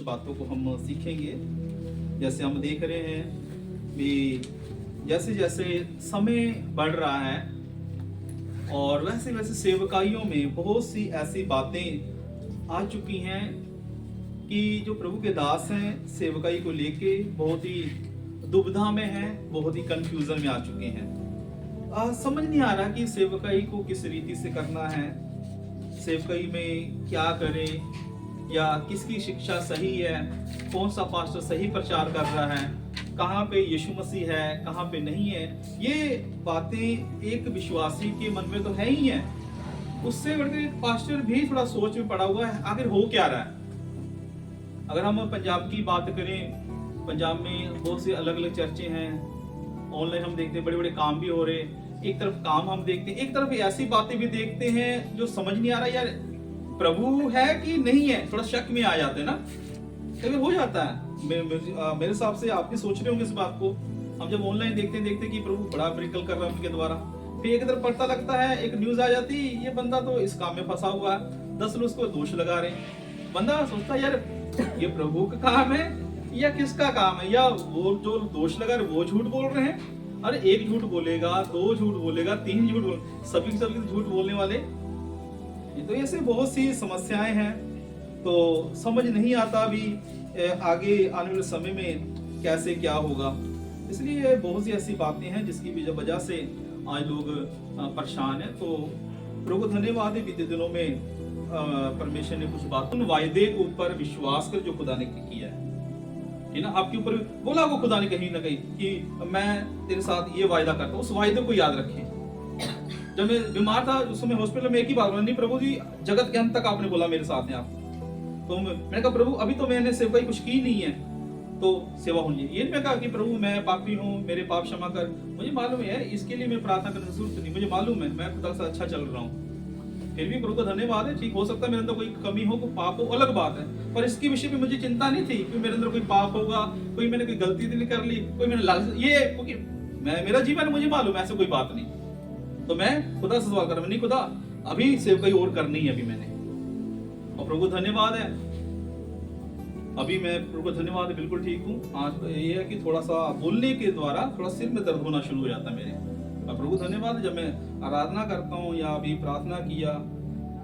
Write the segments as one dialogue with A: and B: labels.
A: बातों को हम सीखेंगे। जैसे हम देख रहे हैं कि जैसे जैसे समय बढ़ रहा है और वैसे वैसे सेवकाइयों में बहुत सी ऐसी बातें आ चुकी हैं कि जो प्रभु के दास हैं सेवकाई को लेके बहुत ही दुविधा में हैं, बहुत ही कंफ्यूजन में आ चुके हैं। समझ नहीं आ रहा कि सेवकाई को किस रीति से करना है, सेवकाई में क्या करें, या किसकी शिक्षा सही है, कौन सा पास्टर सही प्रचार कर रहा है, कहाँ पे यीशु मसीह है, कहाँ पे नहीं है। ये बातें एक विश्वासी के मन में तो है ही है, उससे बढ़कर एक पास्टर भी थोड़ा सोच में पड़ा हुआ है आखिर हो क्या रहा है। अगर हम पंजाब की बात करें, पंजाब में बहुत से अलग अलग चर्चें हैं, ऑनलाइन हम देखते हैं बड़े बड़े काम भी हो रहे हैं। एक तरफ काम हम देखते हैं, एक तरफ ऐसी बातें भी देखते हैं जो समझ नहीं आ रहा यार प्रभु है कि नहीं है, थोड़ा शक में आ जाते हैं ना, कभी हो जाता है। मेरे हिसाब से आप भी सोच रहे होंगे इस बात को। हम जब ऑनलाइन देखते कि प्रभु बड़ा मिरेकल कर रहा है उनके द्वारा, फिर एक तरफ पता लगता है, एक न्यूज आ जाती ये बंदा तो इस काम में फंसा हुआ है, 10 लोग उसको दोष लगा रहे हैं। बंदा सोचता है यार ये प्रभु का काम है या किसका काम है, या वो जो दोष लगा रहे वो झूठ बोल रहे हैं। अरे एक झूठ बोलेगा, 2 झूठ बोलेगा, 3 झूठ बोल, सभी झूठ बोलने वाले। ये तो ऐसे बहुत सी समस्याएं हैं, तो समझ नहीं आता अभी आगे आने वाले समय में कैसे क्या होगा। इसलिए बहुत सी ऐसी बातें हैं जिसकी वजह से आज लोग परेशान हैं। तो प्रभु धन्यवाद है, बीते दिनों में परमेश्वर ने कुछ बात उन वायदे के ऊपर विश्वास कर जो खुदा ने किया है ना, आपके ऊपर बोला वो खुदा ने कहीं ना कहीं कि मैं तेरे साथ ये वायदा करता हूँ, उस वायदे को याद रखें। जब मैं बीमार था उस समय हॉस्पिटल में एक ही बात बोला, नहीं प्रभु जी जगत के अंत तक आपने बोला मेरे साथ हैं आप। तो मैंने कहा प्रभु अभी तो मैंने सेवा कुछ की नहीं है तो सेवा होनी है। ये मैं कहा कि प्रभु मैं पापी हूँ, मेरे पाप क्षमा कर, मुझे मालूम है इसके लिए मैं प्रार्थना करने की जरूरत नहीं, मुझे मालूम है मैं खुदा से अच्छा चल रहा हूँ। फिर भी प्रभु का धन्यवाद है, ठीक हो सकता है मेरे अंदर कोई कमी हो, कोई पाप हो, अलग बात है, पर इसके विषय में मुझे चिंता नहीं थी कि मेरे अंदर कोई पाप होगा, कोई मैंने कोई गलती नहीं कर ली, कोई मैंने ये क्योंकि मैं मेरा जीवन मुझे मालूम है ऐसे कोई बात नहीं। तो मैं खुदा से सवाल कर रहा हूं, नहीं खुदा अभी से कोई और करनी है अभी मैंने, और प्रभु धन्यवाद है अभी मैं प्रभु धन्यवाद है बिल्कुल ठीक हूँ। आज तो ये है कि थोड़ा सा बोलने के द्वारा थोड़ा सिर में दर्द होना शुरू हो जाता है मेरे। प्रभु धन्यवाद, जब मैं आराधना करता हूँ या अभी प्रार्थना किया,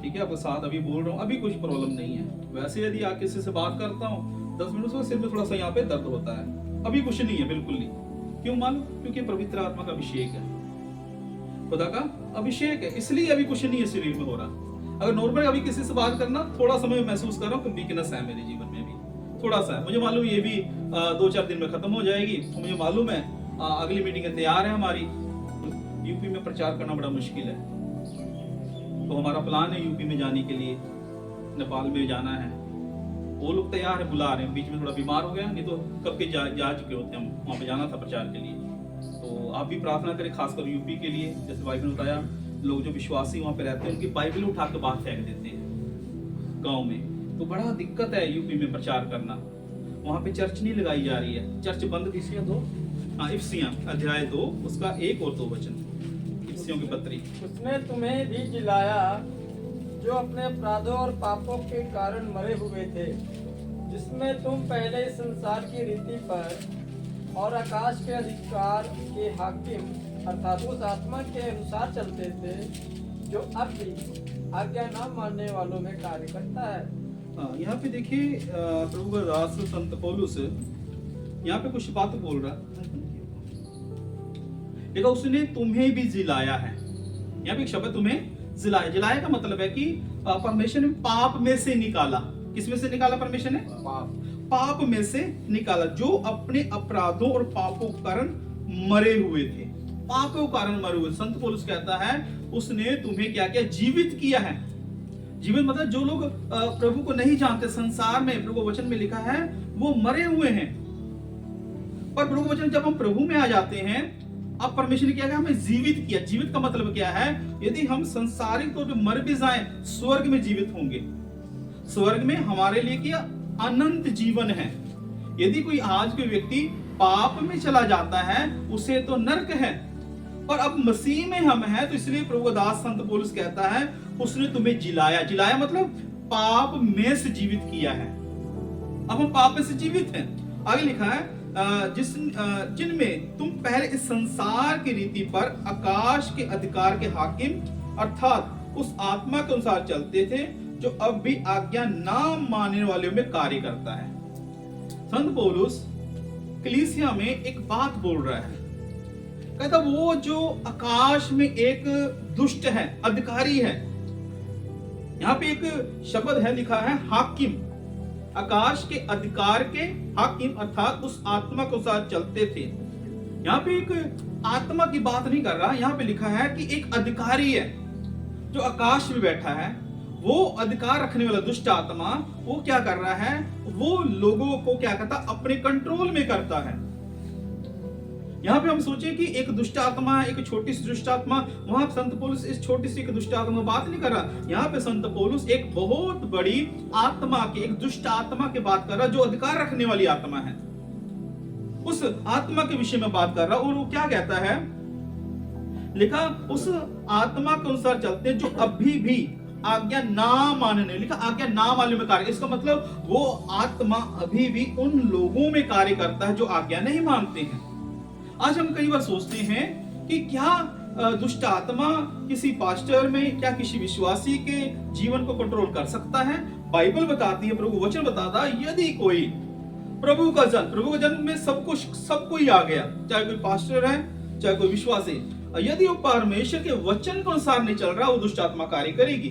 A: ठीक है आपके साथ अभी बोल रहा हूँ, अभी कुछ प्रॉब्लम नहीं है। वैसे यदि आप किसी से बात करता हूँ 10 मिनट से सिर में थोड़ा सा यहाँ पे दर्द होता है, अभी कुछ नहीं है, बिल्कुल नहीं। क्यों मालूम? क्योंकि पवित्र आत्मा का अभिषेक है, खुदा का अभिषेक है, इसलिए अभी कुछ नहीं है शरीर में हो रहा। अगर नॉर्मल अभी किसी से बात करना थोड़ा समय महसूस कर रहा हूँ, वीकनेस है मेरे जीवन में भी थोड़ा सा है, मुझे मालूम ये भी 2-4 दिन में खत्म हो जाएगी। तो मुझे मालूम है अगली मीटिंग तैयार है हमारी। यूपी में प्रचार करना बड़ा मुश्किल है, तो हमारा प्लान है यूपी में जाने के लिए, नेपाल में जाना है। वो लोग तैयार है, बुला रहे हैं, बीच में थोड़ा बीमार हो गया, नहीं तो कब के जा चुके होते हम, वहाँ पे जाना था प्रचार के लिए। तो आप भी प्रार्थना करें खासकर यूपी के लिए। जैसे भाई ने बताया, लोग जो विश्वासी वहाँ पे रहते हैं उनकी बाइबल उठा के बाहर फेंक देते हैं गाँव में, तो बड़ा दिक्कत है यूपी में प्रचार करना। वहाँ पे चर्च नहीं लगाई जा रही है, चर्च बंद। इफिसियां अध्याय 2 उसका 1 और 2 वचन, इफिसियों की पत्री।
B: उसने तुम्हें भी जिलाया जो अपने अपराधों और पापों के कारण मरे हुए थे, जिसमें तुम पहले इस संसार की रीति पर और आकाश के अधिकार के हाकिम अर्थात उस आत्मा के अनुसार चलते थे जो अब भी आज्ञा न मानने वालों में कार्य करता है।
A: यहाँ पे देखिए प्रभु का दास संत पौलुस यहाँ पे कुछ बात बोल रहा है, देखो उसने तुम्हें भी जिलाया है। यहाँ पे एक शब्द तुम्हें जिलाया, जिलाया का मतलब है कि परमेश्वर ने पाप में से निकाला। किस में से निकाला परमेश्वर ने? पाप में से निकाला, जो अपने अपराधों और पापों के कारण मरे हुए थे, पापों के कारण मरे हुए। संत पौलुस कहता है उसने तुम्हें क्या किया? जीवित किया है। जीवित मतलब जो लोग प्रभु को नहीं जानते संसार में, प्रभु वचन में लिखा है वो मरे हुए हैं। पर प्रभु वचन जब हम प्रभु में आ जाते हैं, अब परमेश्वर ने क्या कहा? हमें जीवित किया। जीवित का मतलब क्या है? यदि हम संसारिक तौर पर मर भी जाएं, स्वर्ग में जीवित होंगे। स्वर्ग में हमारे लिए क्या? अनंत जीवन है। यदि कोई आज कोई व्यक्ति पाप में चला जाता है उसे तो नरक है, पर अब मसीह में हम हैं, तो इसलिए प्रभु दास संत पौलुस कहता है उसने तुम्हें जिलाया। जिलाया मतलब पाप में से जीवित किया है। अब हम पाप से जीवित हैं। आगे लिखा है जिनमें तुम पहले इस संसार की रीति पर आकाश के अधिकार के हाकिम अर्थात उस आत्मा के अनुसार चलते थे जो अब भी आज्ञा ना मानने वालों में कार्य करता है। संत पौलुस कलीसिया में एक बात बोल रहा है, कहता वो जो आकाश में एक दुष्ट है, अधिकारी है, यहां पे एक शब्द है लिखा है हाकिम, आकाश के अधिकार के हाकिम अर्थात उस आत्मा के साथ चलते थे। यहाँ पे एक आत्मा की बात नहीं कर रहा, यहाँ पे लिखा है कि एक अधिकारी है जो आकाश में बैठा है, वो अधिकार रखने वाला दुष्ट आत्मा वो क्या कर रहा है, वो लोगों को क्या करता, अपने कंट्रोल में करता है। यहाँ पे हम सोचें कि एक दुष्ट आत्मा है, एक छोटी सी दुष्ट आत्मा, वहां संत पौलुस इस छोटी सी एक दुष्ट आत्मा बात नहीं कर रहा। यहाँ पे संत पौलुस एक बहुत बड़ी आत्मा की, एक दुष्ट आत्मा की बात कर रहा जो अधिकार रखने वाली आत्मा है, उस आत्मा के विषय में बात कर रहा। और वो क्या कहता है, लिखा उस आत्मा के अनुसार चलते हैं जो अभी भी आज्ञा ना मानने, लिखा आज्ञा ना मानने में कार्य। इसका मतलब वो आत्मा अभी भी उन लोगों में कार्य करता है जो आज्ञा नहीं मानते हैं। आज हम कई बार सोचते हैं कि क्या दुष्ट आत्मा किसी पास्टर में, क्या किसी विश्वासी के जीवन को कंट्रोल कर सकता है? बाइबल बताती है, प्रभु वचन बताता है, यदि कोई प्रभु का जन्म में सब कोई आ गया, चाहे कोई पास्टर है चाहे कोई विश्वासी, यदि वो परमेश्वर के वचन के अनुसार नहीं चल रहा, वो दुष्ट आत्मा कार्य करेगी,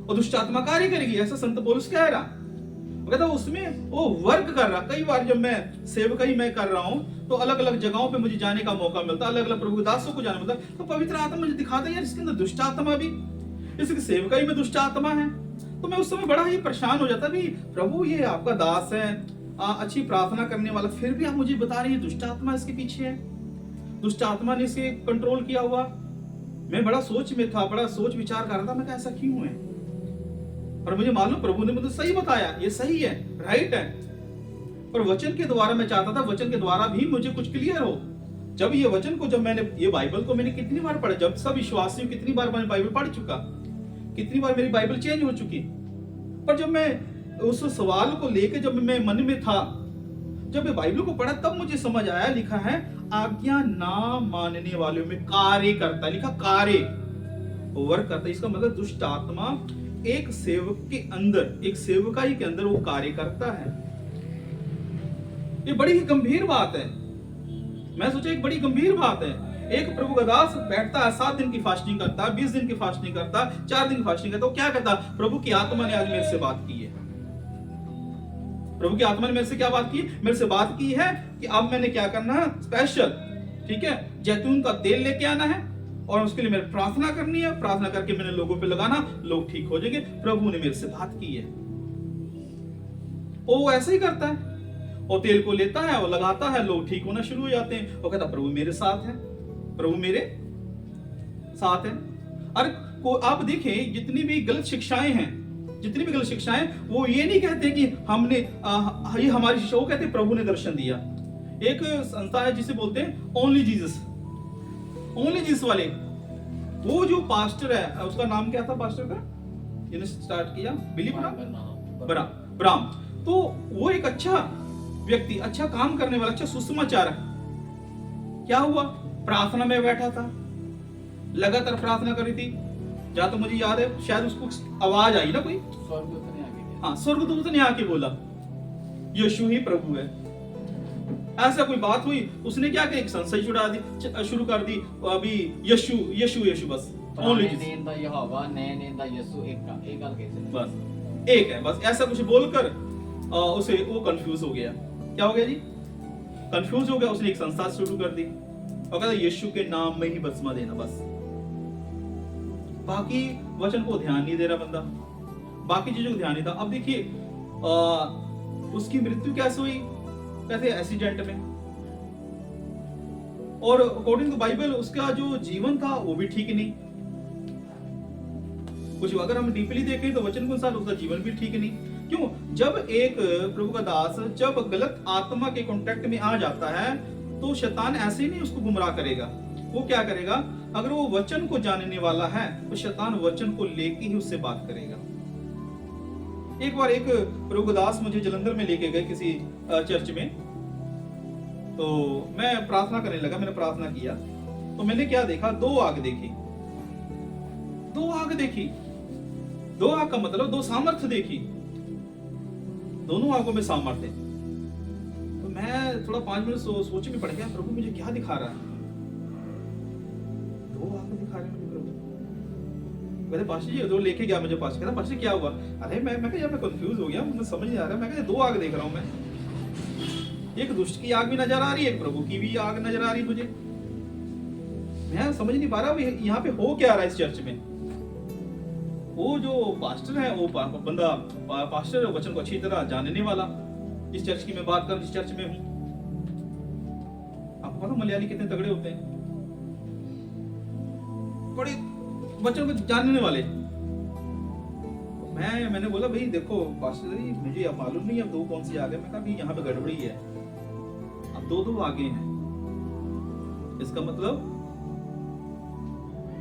A: वो दुष्ट आत्मा कार्य करेगी, ऐसा संत पौलुस कह रहा। कहता उसमें वो वर्क कर रहा। कई बार जब मैं सेवकाई मैं कर रहा हूं तो अलग अलग जगहों पे मुझे जाने का मौका मिलता है, अलग अलग प्रभु दासों को जाना मिलता है, तो पवित्र आत्मा मुझे दिखाता है यार इसके अंदर दुष्ट आत्मा भी, इसकी सेवकाई में दुष्ट आत्मा है। तो मैं उस समय बड़ा ही परेशान हो जाता भी, प्रभु ये आपका दास है, अच्छी प्रार्थना करने वाला, फिर भी आप मुझे बता रहे हैं दुष्ट आत्मा इसके पीछे है, दुष्ट आत्मा ने इसे कंट्रोल किया हुआ। मैं बड़ा सोच में था, बड़ा सोच विचार कर रहा था, मैं ऐसा क्यों है, पर मुझे मालूम प्रभु ने मुझे सही बताया, ये सही है, राइट है। पर वचन के द्वारा मैं चाहता था, वचन के द्वारा भी मुझे कुछ क्लियर हो। जब ये वचन को, जब मैंने ये बाइबल को मैंने कितनी बार पढ़ा, जब सब विश्वासियों कितनी बार मैंने बाइबल पढ़ चुका, कितनी बार मेरी बाइबल चेंज हो चुकी, पर जब मैं उस सवाल को लेकर जब मैं मन में था, जब मैं बाइबल को पढ़ा तब मुझे समझ आया, लिखा है आज्ञा ना मानने वालों में कार्य करता, लिखा कार्य वर्क करता। इसका मतलब दुष्ट आत्मा एक सेवक के अंदर, एक सेवकाई के अंदर वो कार्य करता है। ये बड़ी ही गंभीर बात है। मैं सोचा एक बड़ी गंभीर बात है। एक प्रभु का दास बैठता है, 7 दिन की फास्टिंग करता है, 20 दिन की फास्टिंग करता है, 4 दिन की फास्टिंग करता है, क्या कहता, प्रभु की आत्मा ने आज मेरे से बात की है, प्रभु की आत्मा ने मेरे से क्या बात की, मेरे से बात की है कि अब मैंने क्या करना है, स्पेशल, ठीक है, जैतून का तेल लेके आना है और उसके लिए मैंने प्रार्थना करनी है, प्रार्थना करके मैंने लोगों पे लगाना, लोग ठीक हो जाएंगे, प्रभु ने मेरे से बात की है। वो ऐसा ही करता है, और तेल को लेता है और लगाता है, लोग ठीक होना शुरू हो जाते हैं, वो कहता प्रभु मेरे साथ है, प्रभु मेरे साथ है। और आप देखें जितनी भी गलत शिक्षाएं हैं, जितनी भी गलत शिक्षाएं, वो ये नहीं कहते कि हमने ये हमारी शिक्षा, वो कहते प्रभु ने दर्शन दिया। एक संस्था है जिसे बोलते हैं ओनली जीसस, ओनली जीसस वाले। वो जो पास्टर है, उसका नाम क्या था पास्टर का, जिन्हें स्टार्ट किया, बिली ब्राम। तो वो एक अच्छा व्यक्ति, अच्छा काम करने वाला, अच्छा सुसमाचार है। क्या हुआ, प्रार्थना में बैठा था, लगातार प्रार्थना करी थी, जहां तो मुझे याद है शायद उसको आवाज आई ना, कोई स्वर्गदूत ने आके बोला यीशु ही प्रभु है। ऐसा कोई बात हुई, उसने क्या किया, एक संशय छुड़ा दी, शुरू कर दी, अभी यीशु यीशु यीशु, बस ओनली बस एक है, बस ऐसा कुछ बोलकर उसे वो कंफ्यूज हो गया। क्या हो गया जी, कंफ्यूज हो गया। उसने एक संस्था शुरू कर दी और कहता यीशु के नाम में ही बपतिस्मा देना, बस बाकी वचन को ध्यान नहीं दे रहा बंदा, बाकी चीजों को ध्यान नहीं था। अब देखिए उसकी मृत्यु कैसे हुई, कहते एक्सीडेंट में, और अकॉर्डिंग टू बाइबल उसका जो जीवन था वो भी ठीक नहीं, कुछ अगर हम डीपली देखें तो वचन के अनुसार उसका जीवन भी ठीक नहीं। क्यों, जब एक प्रभु का दास जब गलत आत्मा के कांटेक्ट में आ जाता है तो शैतान ऐसे ही नहीं उसको गुमराह करेगा, वो क्या करेगा, अगर वो वचन को जानने वाला है तो शैतान वचन को लेके ही उससे बात करेगा। एक बार एक प्रभुदास मुझे जलंधर में लेके गए किसी चर्च में, तो मैं प्रार्थना करने लगा, मैंने प्रार्थना किया तो मैंने क्या देखा, दो आग देखी। दो आग देखी, दो आग का मतलब दो सामर्थ्य देखी, दोनों आगों में सामर्थ्य। तो मैं थोड़ा 5 मिनट सोच में पड़ गया, प्रभु मुझे क्या दिखा रहा है, दो आग दिखा रहे हैं प्रभु। कहते पास्टर जी, दो लेके गया मुझे पास, कहता पास्टर क्या हुआ, अरे मैं कहा यार मैं कंफ्यूज हो गया, मुझे समझ नहीं आ रहा, मैं कहा दो आग देख रहा हूं मैं, एक दुष्ट की आग भी नजर आ रही है, एक प्रभु की भी आग नजर आ रही मुझे। मैं समझ नहीं पा रहा यहाँ पे हो क्या रहा है इस चर्च में। वो जो पास्टर है, वो बंदा पास्टर है, वचन को अच्छी तरह जानने वाला, जिस चर्च की मैं बात कर, जिस चर्च में हूँ, आपको पता मलयाली कितने तगड़े होते हैं, बड़े वचन को जानने वाले। मैंने बोला भाई देखो पास्टर जी, मुझे अब मालूम नहीं अब दो कौन सी आगे, मैं कहा भाई यहाँ पे गड़बड़ी है, अब दो आगे हैं, इसका मतलब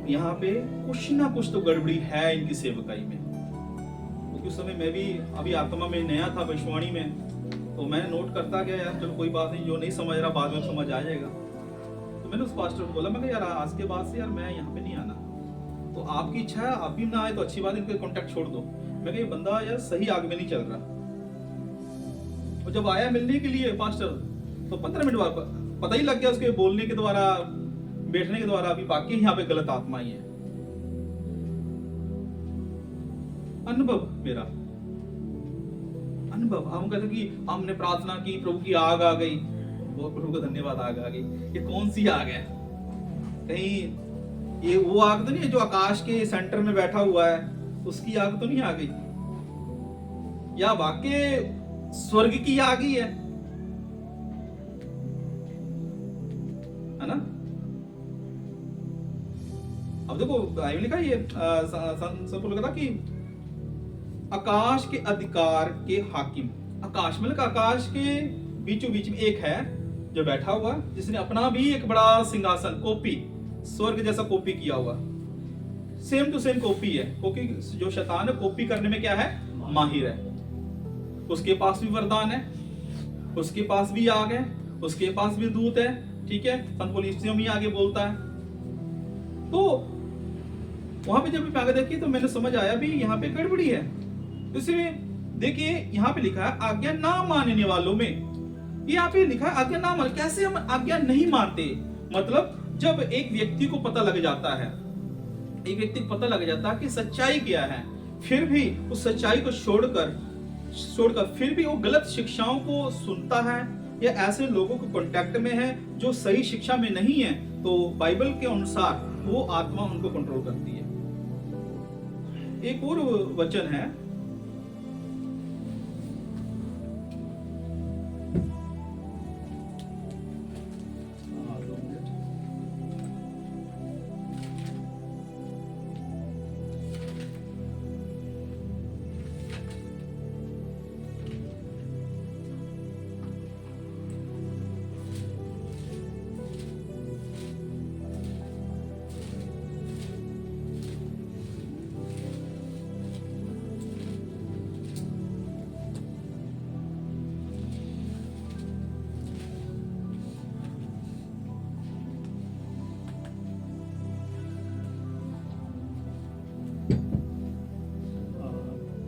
A: यहाँ पे कुछ ना कुछ तो गड़बड़ी है इनकी सेवकाई में। क्योंकि उस समय मैं भी अभी आत्मा में नया था भविष्यवाणी में, तो मैंने नोट करता गया यार चलो कोई बात नहीं, जो नहीं समझ रहा बाद में समझ आ जाएगा। तो मैंने उस पास्टर को बोला, मैं कहा यार आज के बाद से यार मैं यहाँ पे नहीं आना, तो आपकी इच्छा है आप भी ना आए तो अच्छी बात है, इनके कॉन्टेक्ट छोड़ दो। मैं कहा ये बंदा यार सही आग में नहीं चल रहा। और जब आया मिलने के लिए पास्टर, तो 15 मिनट बाद पता ही लग गया उसके बोलने के द्वारा, बैठने के द्वारा, अभी बाकी यहाँ पे गलत आत्मा ही है। अनुभव मेरा अनुभव, हम कहते कि हमने प्रार्थना की, प्रभु की आग आ गई, बहुत प्रभु का धन्यवाद, आग आ गई। ये कौन सी आग है, कहीं ये वो आग तो नहीं है जो आकाश के सेंटर में बैठा हुआ है, उसकी आग तो नहीं आ गई, या वाकई स्वर्ग की आग ही है ना। अब देखो बाइबल लिखा ये संपूर्ण कि आकाश के अधिकार के हाकिम, आकाश मतलब आकाश के बीचों बीच में एक है जो बैठा हुआ, जिसने अपना भी एक बड़ा सिंहासन, कॉपी, स्वर्ग जैसा कॉपी किया हुआ, सेम टू सेम कॉपी है, क्योंकि जो शैतान है कॉपी करने में क्या है, माहिर है। उसके पास भी वरदान है, उसके पास भी आग है, उसके पास भी दूत है, ठीक है, संत पौलुस में आगे बोलता है। तो वहां पे जब मैं आगे देखी तो मैंने समझ आया भी यहाँ पे गड़बड़ी है। तो इसलिए देखिए यहाँ पे लिखा है आज्ञा ना मानने वालों में, ये यहाँ पे लिखा है आज्ञा ना मान, कैसे हम आज्ञा नहीं मानते, मतलब जब एक व्यक्ति को पता लग जाता है, एक व्यक्ति को पता लग जाता है कि सच्चाई क्या है, फिर भी उस सच्चाई को छोड़कर फिर भी वो गलत शिक्षाओं को सुनता है, या ऐसे लोगों को कांटेक्ट में है जो सही शिक्षा में नहीं है, तो बाइबल के अनुसार वो आत्मा उनको कंट्रोल करती है। एक और वचन है,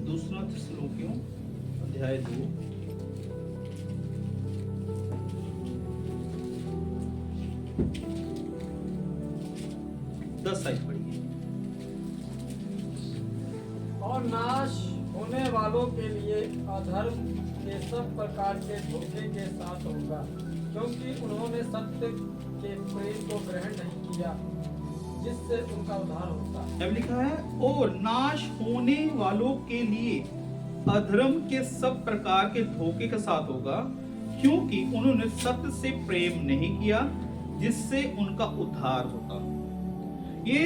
A: दूसरा थिस्सलुनीकियों अध्याय 2 10 साइड पढ़िए।
B: और नाश होने वालों के लिए अधर्म के सब प्रकार के धोखे के साथ होगा, क्योंकि उन्होंने सत्य के प्रेम को ग्रहण नहीं किया, जिससे उनका उद्धार होता है।
A: अब लिखा है और नाश होने वालों के लिए अधर्म के सब प्रकार के धोखे के साथ होगा, क्योंकि उन्होंने सत्य से प्रेम नहीं किया, जिससे उनका उद्धार होता। ये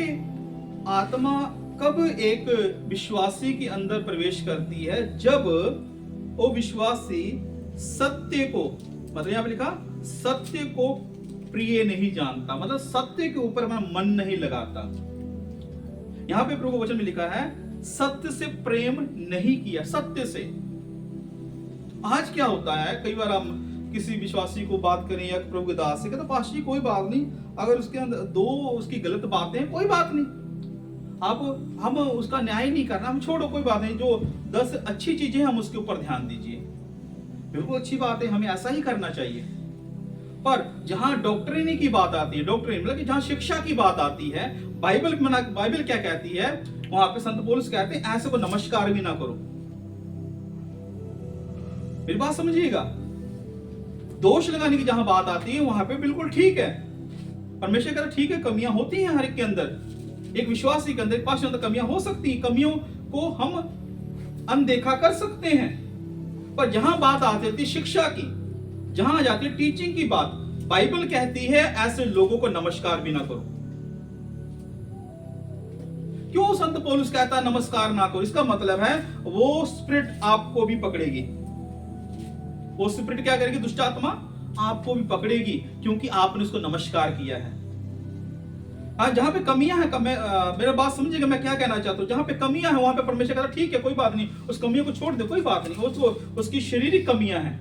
A: आत्मा कब एक विश्वासी के अंदर प्रवेश करती है, जब वो विश्वासी सत्य को, मतलब यहाँ पे लिखा सत्य को प्रिय नहीं जानता, मतलब सत्य के ऊपर अपना मन नहीं लगाता। यहाँ पे प्रभु वचन में लिखा है सत्य से प्रेम नहीं किया, सत्य से। आज क्या होता है, कई बार हम किसी विश्वासी को बात करें या प्रभु के दास से, कहते पास्टर जी कोई बात नहीं, अगर उसके अंदर 2 उसकी गलत बातें हैं कोई बात नहीं, आप हम उसका न्याय नहीं करना, हम छोड़ो कोई बात नहीं, जो 10 अच्छी चीजें हम उसके ऊपर ध्यान दीजिए। बिल्कुल अच्छी बात है, हमें ऐसा ही करना चाहिए। पर जहां डॉक्ट्रिन की बात आती है, डॉक्ट्रिन मतलब कि जहां शिक्षा की बात आती है, बाइबल क्या कहती है, वहां पे संत पौलुस कहते हैं ऐसे को नमस्कार भी ना करो। मेरी बात समझिएगा, दोष लगाने की जहां बात आती है वहां पे बिल्कुल ठीक है, परमेश्वर कहता ठीक है, कमियां होती हैं हर एक के अंदर, एक विश्वासी के अंदर, एक पास्टर के अंदर कमियां हो सकती हैं, कमियों को हम अनदेखा कर सकते हैं। पर जहां बात आती है शिक्षा की, जहां आ जाती है टीचिंग की बात, बाइबल कहती है ऐसे लोगों को नमस्कार भी ना करो। क्यों संत पौलुस कहता है नमस्कार ना करो? इसका मतलब है वो स्पिरिट आपको भी पकड़ेगी, वो स्पिरिट क्या करेगी, दुष्ट आत्मा आपको भी पकड़ेगी, क्योंकि आपने उसको नमस्कार किया है। हाँ, जहां पे कमियां हैं, मेरा बात समझिएगा, मैं क्या कहना चाहता हूं, जहां पे कमियां हैं वहां पे परमेश्वर कहता ठीक है कोई बात नहीं, उस कमियों को छोड़ दे, कोई बात नहीं, उसको उसकी शारीरिक कमियां हैं,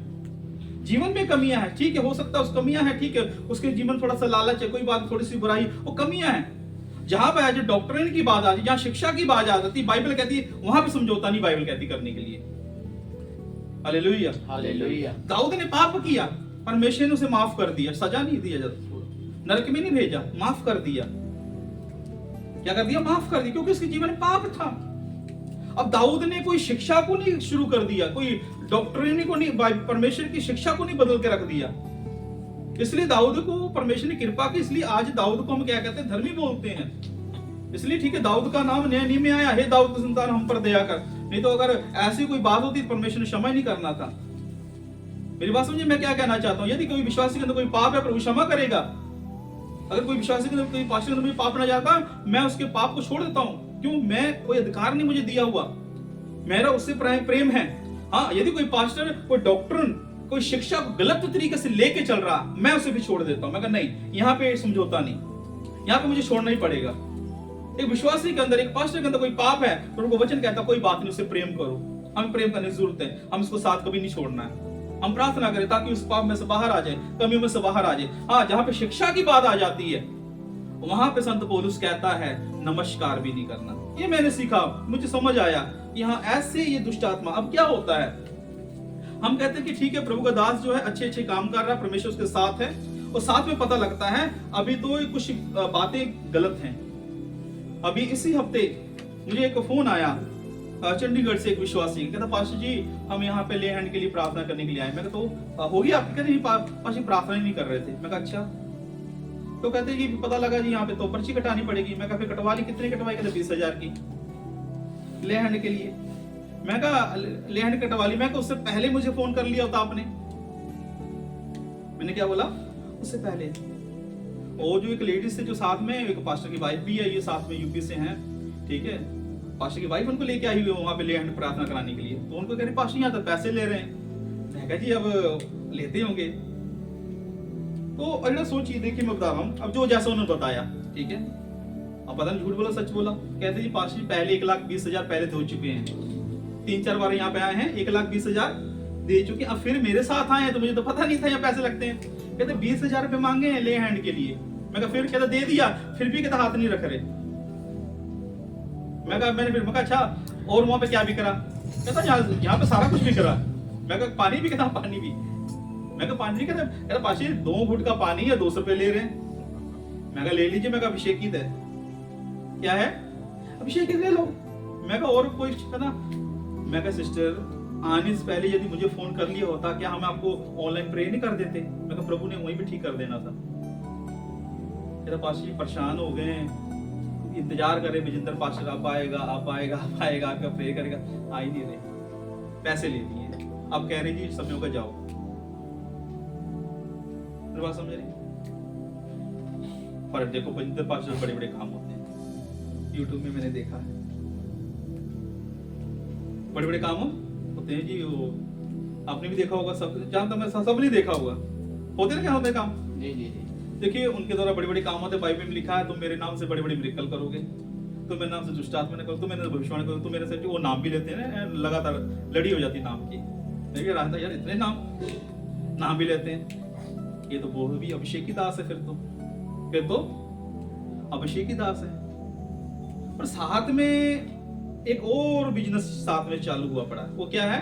A: जीवन में कमियां हैं, ठीक है, हो सकता है उस कमियां हैं, ठीक है, उसके जीवन थोड़ा सा लालच है, कोई बात, थोड़ी सी बुराई, वो कमियां हैं। जहां पे आज डॉक्ट्रिन की बात आती है, जहां शिक्षा की बात आती है, बाइबल कहती है वहां पे समझौता नहीं बाइबल कहती करने के लिए। Hallelujah,
B: hallelujah.
A: दाऊद ने पाप किया, परमेश्वर ने उसे माफ कर दिया, सजा नहीं दिया, नरक में नहीं भेजा, माफ कर दिया। क्या कर दिया? माफ कर दिया, क्योंकि उसके जीवन में पाप था। अब दाऊद ने कोई शिक्षा को नहीं शुरू कर दिया, कोई डॉक्ट्रिन को नहीं, परमेश्वर की शिक्षा को नहीं बदल के रख दिया, इसलिए दाऊद को परमेश्वर ने कृपा की, इसलिए आज दाऊद को हम क्या कहते हैं, धर्मी बोलते हैं। इसलिए ठीक है, दाऊद का नाम नया नियम में आया, हे दाऊद की संतान हम पर दया कर, नहीं तो अगर ऐसी कोई बात होती परमेश्वर ने क्षमा नहीं करना था। मेरी बात समझिए, मैं क्या कहना चाहता हूं, यदि कोई विश्वासी के अंदर कोई पाप है, प्रभु क्षमा करेगा। अगर कोई विश्वासी के अंदर, कोई पास्टर के अंदर पाप ना जाता, मैं उसके पाप को छोड़ देता हूं, क्यों? मैं कोई अधिकार नहीं मुझे दिया हुआ, मेरा उससे प्रेम है। हाँ, यदि कोई पास्टर कोई डॉक्ट्रिन, कोई शिक्षा को गलत तरीके से लेके चल रहा, मैं उसे भी छोड़ देता हूं। मैं कहता नहीं, यहाँ पे समझौता नहीं, यहाँ पे मुझे छोड़ना ही पड़ेगा। एक विश्वासी के अंदर, एक पास्टर के अंदर कोई पाप है, तो उनको वचन कहता कोई बात नहीं, उससे प्रेम करो, हमें प्रेम करने की जरूरत है, हम इसको साथ कभी नहीं छोड़ना है। हम प्रार्थना करें ताकि उस पाप में से बाहर आ जाए, कमियों में से बाहर आ जाए। हाँ, जहां पे शिक्षा की बात आ जाती है वहां पे संत पौलुस कहता है नमस्कार भी नहीं करना। ये मैंने सीखा, मुझे समझ आया यहाँ ऐसे ये दुष्ट आत्मा। अब क्या होता है, हम कहते हैं कि ठीक है, प्रभु का दास जो है अच्छे अच्छे काम कर रहा है, परमेश्वर उसके साथ है, और साथ में पता लगता है अभी तो कुछ बातें गलत हैं। अभी इसी हफ्ते मुझे एक फोन आया चंडीगढ़ से, एक विश्वासी कहता पास्टर जी हम यहाँ पे ले हैंड के लिए प्रार्थना करने के लिए आए। मैं कहता तो होगी आपकी? कहते पास्टर प्रार्थना ही नहीं कर रहे थे। मैं कहा अच्छा, तो कहते जी पता लगा जी यहाँ पे तो पर्ची कटानी पड़ेगी। मैं कहा फिर कटवा ली, कितने कटवाई? कहते 20,000 की ले हैंड के लिए। मैं कहा ले हैंड कटवा ली। मैं कहा उससे पहले मुझे फोन कर लिया होता आपने। मैंने क्या बोला? उससे पहले। और जो एक लेडीज से जो साथ में, एक पास्टर की वाइफ भी है, ये साथ में यूपी से हैं, ठीक है, पास्टर की वाइफ उनको लेके आई हुई है वहां पे ले हैंड प्रार्थना कराने के लिए। तो उनको कह रहे पास्टर यहाँ तक पैसे ले रहे हैं। मैं कहा जी अब लेते होंगे। तो अरे सोचिए, देखिए मैं बता रहा हूँ, अब जो जैसा उन्होंने बताया, ठीक है, अब पता नहीं झूठ बोला सच बोला। कहते जी पास्टर जी पहले 1,20,000 पहले दे चुके हैं, 3-4 बार यहाँ पे आए हैं, 1,20,000 दे चुके। अब फिर मेरे साथ आए हैं तो मुझे तो पता नहीं था यहाँ पैसे लगते हैं। कहते 20,000 रुपए मांगे हैं ले हैंड के लिए। मैं कहा फिर? कहता दे दिया, फिर भी कहता हाथ नहीं रख रहे। मैं कहा अच्छा और वहां पे क्या बिक रहा? कहता यहाँ पे सारा कुछ बिक रहा। मैं कहा पानी भी? कहता पानी भी। मैं कहा पानी भी? कहता पाशी 2 घुट का पानी है 200 रुपए ले रहे हैं। मैं कहा ले लीजिए। मैं कहा अभिषेक की दे, क्या है? अभिषेक की ले लो। मैं कहा और कोई? कहता मैं कहा सिस्टर आने से पहले यदि मुझे फोन कर लिया होता, क्या हम आपको ऑनलाइन प्रे नहीं कर देते? मैं कहा प्रभु ने वहीं पे ठीक कर देना था। कहता पाशी परेशान हो गए, इंतजार करे विजेंद्र पास्टर आप आएगा आपका प्रे करेगा, आ ही नहीं रहे। पैसे ले लिए, अब कह रहे जी समय होगा जाओ। बात समझ रही? पर देखो विजेंद्र पास्टर बड़े बड़े काम होते हैं, यूट्यूब में मैंने देखा है, बड़े बड़े काम होते हैं जी। वो आपने भी देखा होगा, सब जहां तक मैं सब नहीं देखा होगा, होते ना क्या होते काम। जी जी जी। देखिए उनके द्वारा बड़े बड़े काम होते हैं। बाइबल में लिखा है तुम मेरे नाम से बड़े बड़े मिरेकल करोगे। तू मेरे नाम से दुष्ट आत्मा निकाल, तू मेरे भविष्यवाणी करो, तू मेरे से, वो नाम भी लेते हैं ना, लगातार लड़ी हो जाती नाम की। मैं कह रहा था यार इतने नाम भी लेते हैं, ये तो वो भी अभिषेकी दास है, फिर तो अभिषेकी दास है। और साथ में एक और बिजनेस साथ में चालू हुआ पड़ा, वो क्या है?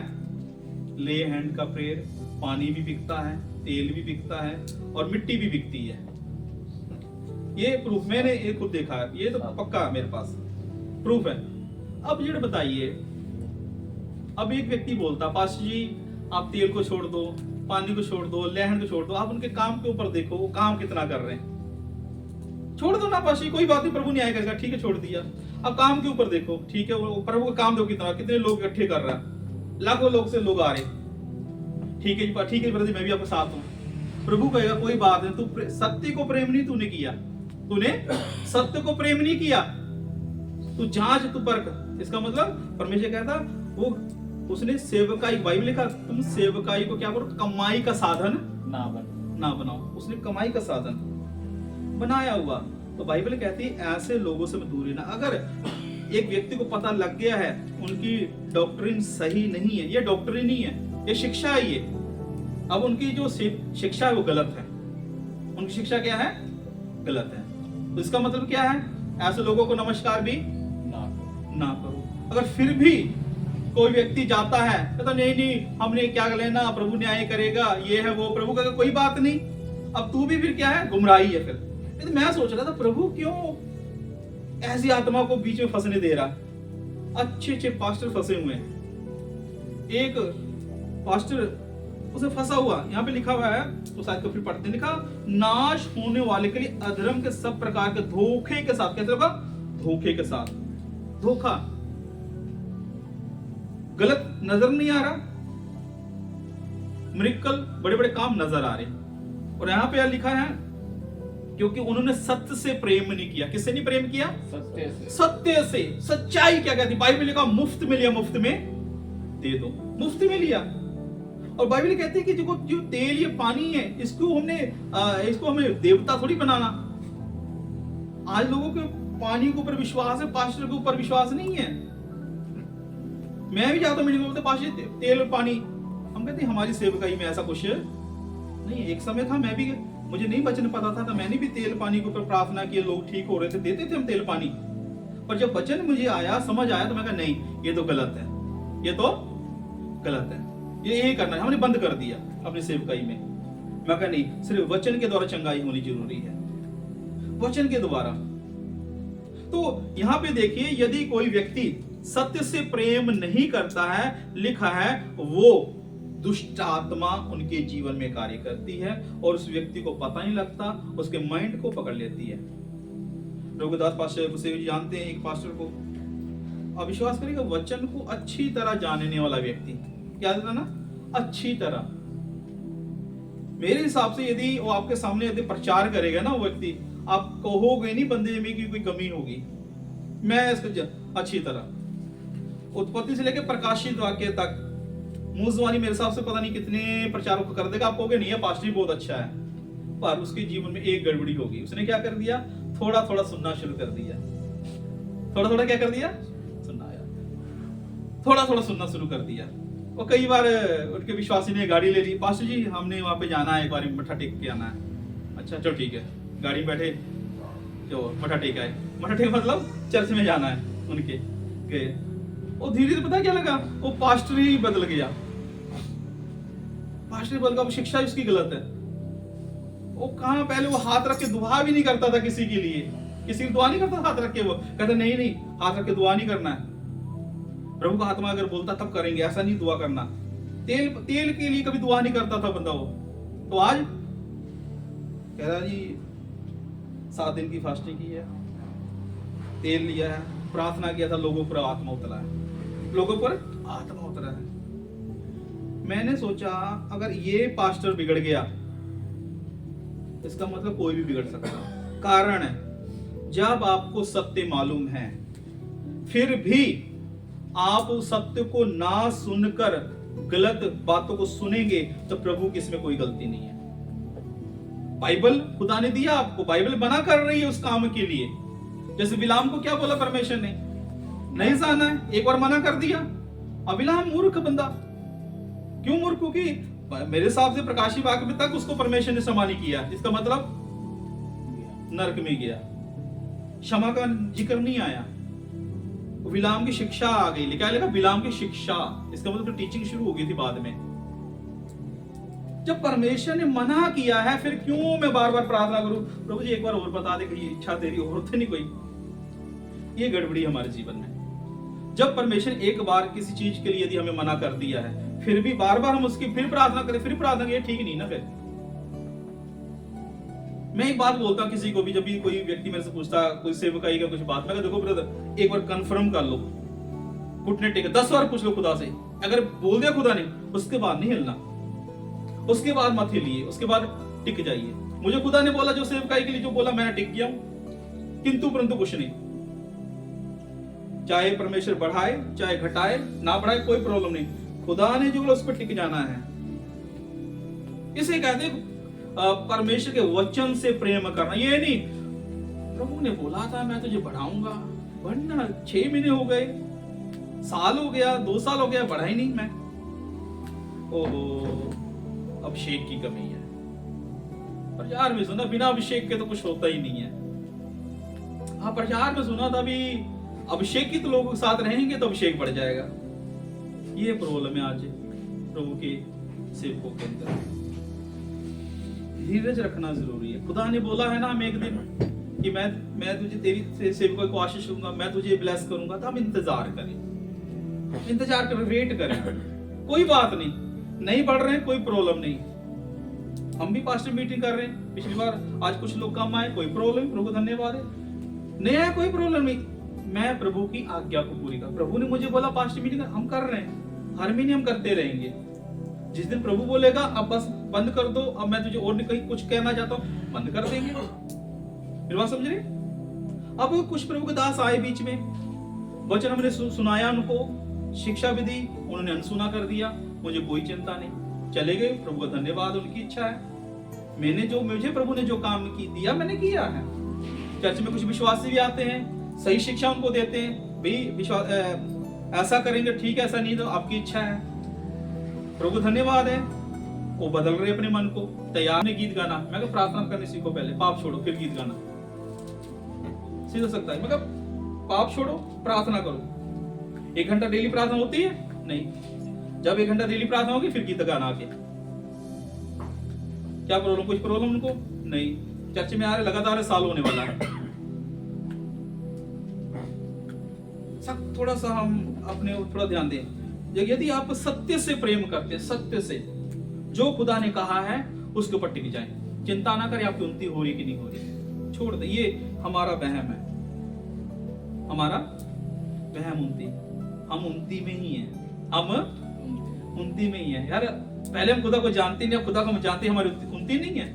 A: ले हैंड का प्रेयर। पानी भी बिकता है, तेल भी बिकता है और मिट्टी भी बिकती है। ये प्रूफ मैंने ये खुद देखा है, ये तो पक्का मेरे पास प्रूफ है। अब ये बताइए, अब एक व्यक्ति बोलता पास्टर जी आप तेल को छोड़ दो, पानी को छोड़ दो, लहन को छोड़ दो, आप उनके काम के ऊपर देखो वो काम कितना कर रहे हैं। छोड़ दो ना पास्टर जी, कोई बात नहीं, प्रभु न्याय करेगा, ठीक है छोड़ दिया। अब काम के ऊपर देखो, ठीक है वो प्रभु का काम देखो कितने लोग इकट्ठे कर रहा है, लाखों लोग से लोग आ रहे, ठीक है जी, ठीक है ब्रदर मैं भी आपके साथ हूँ। प्रभु कहेगा कोई बात नहीं, तू सत्य को प्रेम नहीं तूने किया, तूने सत्य को प्रेम नहीं किया, तू जांच तू परख। इसका मतलब परमेश्वर कहता वो उसने सेवकाई, बाइबल लिखा तुम सेवकाई को क्या करो, कमाई का साधन ना बनाओ। उसने कमाई का साधन बनाया हुआ। तो बाइबल कहती है ऐसे लोगों से दूर रहना। अगर एक व्यक्ति को पता लग गया है उनकी डॉक्ट्रिन सही नहीं है, ये डॉक्ट्रिन नहीं है, ये शिक्षा है, ये अब उनकी जो शिक्षा है वो गलत है, उनकी शिक्षा क्या है? गलत है। तो इसका मतलब क्या है? ऐसे लोगों को नमस्कार भी ना करो। अगर फिर भी कोई व्यक्ति जाता है कहता नहीं हमने क्या लेना, प्रभु न्याय करेगा, ये है वो, प्रभु का कोई बात नहीं, अब तू भी फिर क्या है? गुमराही है। फिर तो मैं सोच रहा था प्रभु क्यों ऐसी आत्मा को बीच में फंसने दे रहा? अच्छे पास्टर फंसे हुए हैं। एक पास्टर उसे फंसा हुआ, यहाँ पे लिखा हुआ है तो शायद तो फिर पढ़ते, लिखा नाश होने वाले के लिए अधर्म के सब प्रकार के धोखे के साथ, कैसे होगा? धोखे के साथ। धोखा गलत नजर नहीं आ रहा, मिरेकल बड़े बड़े काम नजर आ रहे। और यहाँ पे लिखा है क्योंकि उन्होंने सत्य से प्रेम नहीं किया। किससे नहीं प्रेम किया? सत्य से। सच्चाई क्या कहती? बाइबल लिखा मुफ्त में लिया, मुफ्त में दे दो, मुफ्त में लिया। और बाइबल कहती है कि जो तेल ये पानी है इसको हमें देवता थोड़ी बनाना। आज लोगों के पानी के ऊपर विश्वास है, पास्टर के ऊपर विश्वास नहीं है। मैं भी जाता हूँ बोलते पास्टर तेल और पानी, हम कहते हैं हमारी सेवकाई में ऐसा कुछ नहीं। एक समय था मैं भी, मुझे नहीं वचन पता था तो मैंने भी तेल पानी के ऊपर प्रार्थना की, लोग ठीक हो रहे थे, देते थे हम तेल पानी। पर जब वचन मुझे आया, समझ आया, तो मैं कहा नहीं ये तो गलत है, ये तो गलत है, ये करना है। हमने बंद कर दिया अपनी सेवकाई में। मैं कहा नहीं, सिर्फ वचन के द्वारा चंगाई होनी जरूरी है, वचन के द्वारा। तो यहां पे देखिए, यदि कोई व्यक्ति सत्य से प्रेम नहीं करता है, लिखा है वो दुष्ट आत्मा उनके जीवन में कार्य करती है और उस व्यक्ति को पता नहीं लगता, उसके माइंड को पकड़ लेती है। रघुदास पास्टर से जानते हैं एक पास्टर को, अब विश्वास करिएगा वचन को अच्छी तरह जानने वाला व्यक्ति, क्या था ना, अच्छी तरह। मेरे हिसाब से यदि वो आपके सामने यदि प्रचार करेगा ना वो व्यक्ति, आप कहोगे नहीं बंदे में कि कोई कमी होगी। मैं इसको अच्छी तरह उत्पत्ति से लेकर प्रकाशित वाक्य तक मुंहजुबानी मेरे हिसाब से पता नहीं कितने प्रचारों को कर देगा, आप कहोगे नहीं है पास्टर बहुत अच्छा है, पर उसके जीवन में एक गड़बड़ी होगी। उसने क्या कर दिया? थोड़ा थोड़ा सुनना शुरू कर दिया। थोड़ा थोड़ा क्या कर दिया? सुनना यार, थोड़ा थोड़ा सुनना शुरू कर दिया। और कई बार उनके विश्वासी ने गाड़ी ले ली, पास्टर जी हमने वहां पे जाना है, एक बार मठा टेक के आना है। अच्छा चलो ठीक है, गाड़ी में बैठे जो मठा टेक आए, मठा टेक मतलब चर्च में जाना है उनके गए। और धीरे धीरे पता क्या लगा, वो पास्टर ही बदल गया, पास्टर बदल गया, शिक्षा उसकी गलत है। वो कहाँ पहले वो हाथ रख के दुआ भी नहीं करता था किसी के लिए, किसी की दुआ नहीं करता हाथ रख के, वो कहता नहीं हाथ रख के दुआ नहीं करना है, प्रभु का आत्मा अगर बोलता तब करेंगे, ऐसा नहीं दुआ करना। तेल के लिए कभी दुआ नहीं करता था बंदा वो। तो आज कह रहा जी 7 दिन की फास्टिंग की है, तेल लिया है, प्रार्थना किया था, लोगों पर आत्मा उतरा है, लोगों पर आत्मा उतरा है। मैंने सोचा अगर ये पास्टर बिगड़ गया, इसका मतलब कोई भी बिगड़ सकता है। कारण है, जब आपको सत्य मालूम है फिर भी आप उस सत्य को ना सुनकर गलत बातों को सुनेंगे, तो प्रभु की इसमें कोई गलती नहीं है। बाइबल खुदा ने दिया आपको, बाइबल बना कर रही है उस काम के लिए। जैसे बिलाम को क्या बोला परमेश्वर ने, नहीं जाना है, एक बार मना कर दिया। अब बिलाम मूर्ख बंदा, क्यों मूर्ख? क्योंकि मेरे हिसाब से प्रकाशी वाक्य में तक उसको परमेश्वर ने क्षमा नहीं किया, इसका मतलब नरक में गया, क्षमा का जिक्र नहीं आया। बिलाम की शिक्षा आ गई, क्या लिखा? बिलाम की शिक्षा, इसका मतलब तो टीचिंग शुरू हो गई थी बाद में। जब परमेश्वर ने मना किया है, फिर क्यों मैं बार बार प्रार्थना करूं, प्रभु जी एक बार और बता दे कि ये इच्छा तेरी और तो नहीं कोई। ये गड़बड़ी हमारे जीवन में। जब परमेश्वर एक बार किसी चीज के लिए यदि हमें मना कर दिया है, फिर भी बार बार हम उसकी फिर प्रार्थना करें, फिर प्रार्थना करें, ठीक नहीं ना। फिर मैं एक बात बोलता हूं किसी को भी, जब भी कोई व्यक्ति मेरे से पूछता कोई सेवकाई का कुछ बात, मैं कहता देखो ब्रदर, एक बार कंफर्म कर लो, घुटने टेके 10 बार पूछ लो खुदा से, अगर बोल दिया खुदा ने, उसके बाद नहीं हिलना, उसके बाद मत हिलिए, उसके बाद टिक जाइए। मुझे खुदा ने बोला जो सेवकाई के लिए जो बोला, मैंने टिक गया हूं, किंतु परंतु कुछ नहीं। चाहे परमेश्वर बढ़ाए चाहे घटाए, ना बढ़ाए, कोई प्रॉब्लम नहीं, खुदा ने जो बोला उस पर टिक जाना है। इसे कहते हैं परमेश्वर के वचन से प्रेम करना। ये नहीं प्रभु ने बोला था मैं तुझे बढ़ाऊंगा, बढ़ना 6 महीने हो गए, साल हो गया, 2 साल हो गया, बढ़ा ही नहीं मैं। ओहो, अभिषेक की कमी है। प्रचार में सुना बिना अभिषेक के तो कुछ होता ही नहीं है। हाँ, प्रचार में सुना था भी अभिषेक की तो लोगों के साथ रहेंगे तो अभिषेक बढ़ जाएगा। ये प्रॉब्लम है आज प्रभु के सेवकों के अंदर। धीरज रखना जरूरी है। खुदा ने बोला है ना हमें एक दिन कि मैं तुझे तेरी सेवकों को आशीष दूंगा, मैं तुझे ब्लेस करूंगा, तो हम इंतजार करें, इंतजार करें, वेट करें। कोई बात नहीं बढ़ रहे हैं, कोई प्रॉब्लम नहीं। हम भी पास्टर मीटिंग कर रहे हैं, पिछली बार आज कुछ लोग कम आए, कोई प्रॉब्लम, प्रभु धन्यवाद है। नहीं आया, कोई प्रॉब्लम नहीं, मैं प्रभु की आज्ञा को पूरी कर। प्रभु ने मुझे बोला पास्टर मीटिंग हम कर रहे हैं, हर महीने हम करते रहेंगे। जिस दिन प्रभु बोलेगा अब बस बंद कर दो, अब मैं तुझे और कहीं कुछ कहना चाहता हूं, बंद कर देंगे। मेरी बात समझ रहे? अब कुछ प्रभु के दास आए बीच में, वचन हमने सुनाया, उनको शिक्षा भी दी, उन्होंने अनसुना कर दिया, मुझे कोई चिंता नहीं, चले गए। प्रभु का धन्यवाद, उनकी इच्छा है। मुझे प्रभु ने जो काम दिया मैंने किया है। चर्च में कुछ विश्वासी भी आते हैं, सही शिक्षा उनको देते हैं, भाई विश्वास ऐसा करेंगे ठीक है, ऐसा नहीं तो आपकी इच्छा है। प्रभु धन्यवाद है, वो बदल रहे अपने मन को, तैयार ने गीत गाना। मैं कहा प्रार्थना करने सीखो पहले, पाप छोड़ो फिर गीत गाना। सीख सकता है, मैं कहा पाप छोड़ो प्रार्थना करो। 1 घंटा डेली प्रार्थना होती है? नहीं। जब 1 घंटा डेली प्रार्थना होगी फिर गीत गाना आके। क्या प्रॉब्लम? कुछ प्रॉब्लम उनको नहीं। चर्च में आ रहे लगातार, साल होने वाला है। सब थोड़ा सा हम अपने थोड़ा ध्यान दें। यदि आप सत्य से प्रेम करते हैं, सत्य से जो खुदा ने कहा है उसके ऊपर टिक जाएं। चिंता ना करें आपकी उन्नति हो रही कि नहीं हो रही, छोड़ दे, ये हमारा वहम है, हमारा वहम। उन्नति, हम उन्नति में ही हैं, हम उन्नति में ही हैं। यार पहले हम खुदा को जानते नहीं, अब खुदा को हम जानते, हमारी उन्नति नहीं है।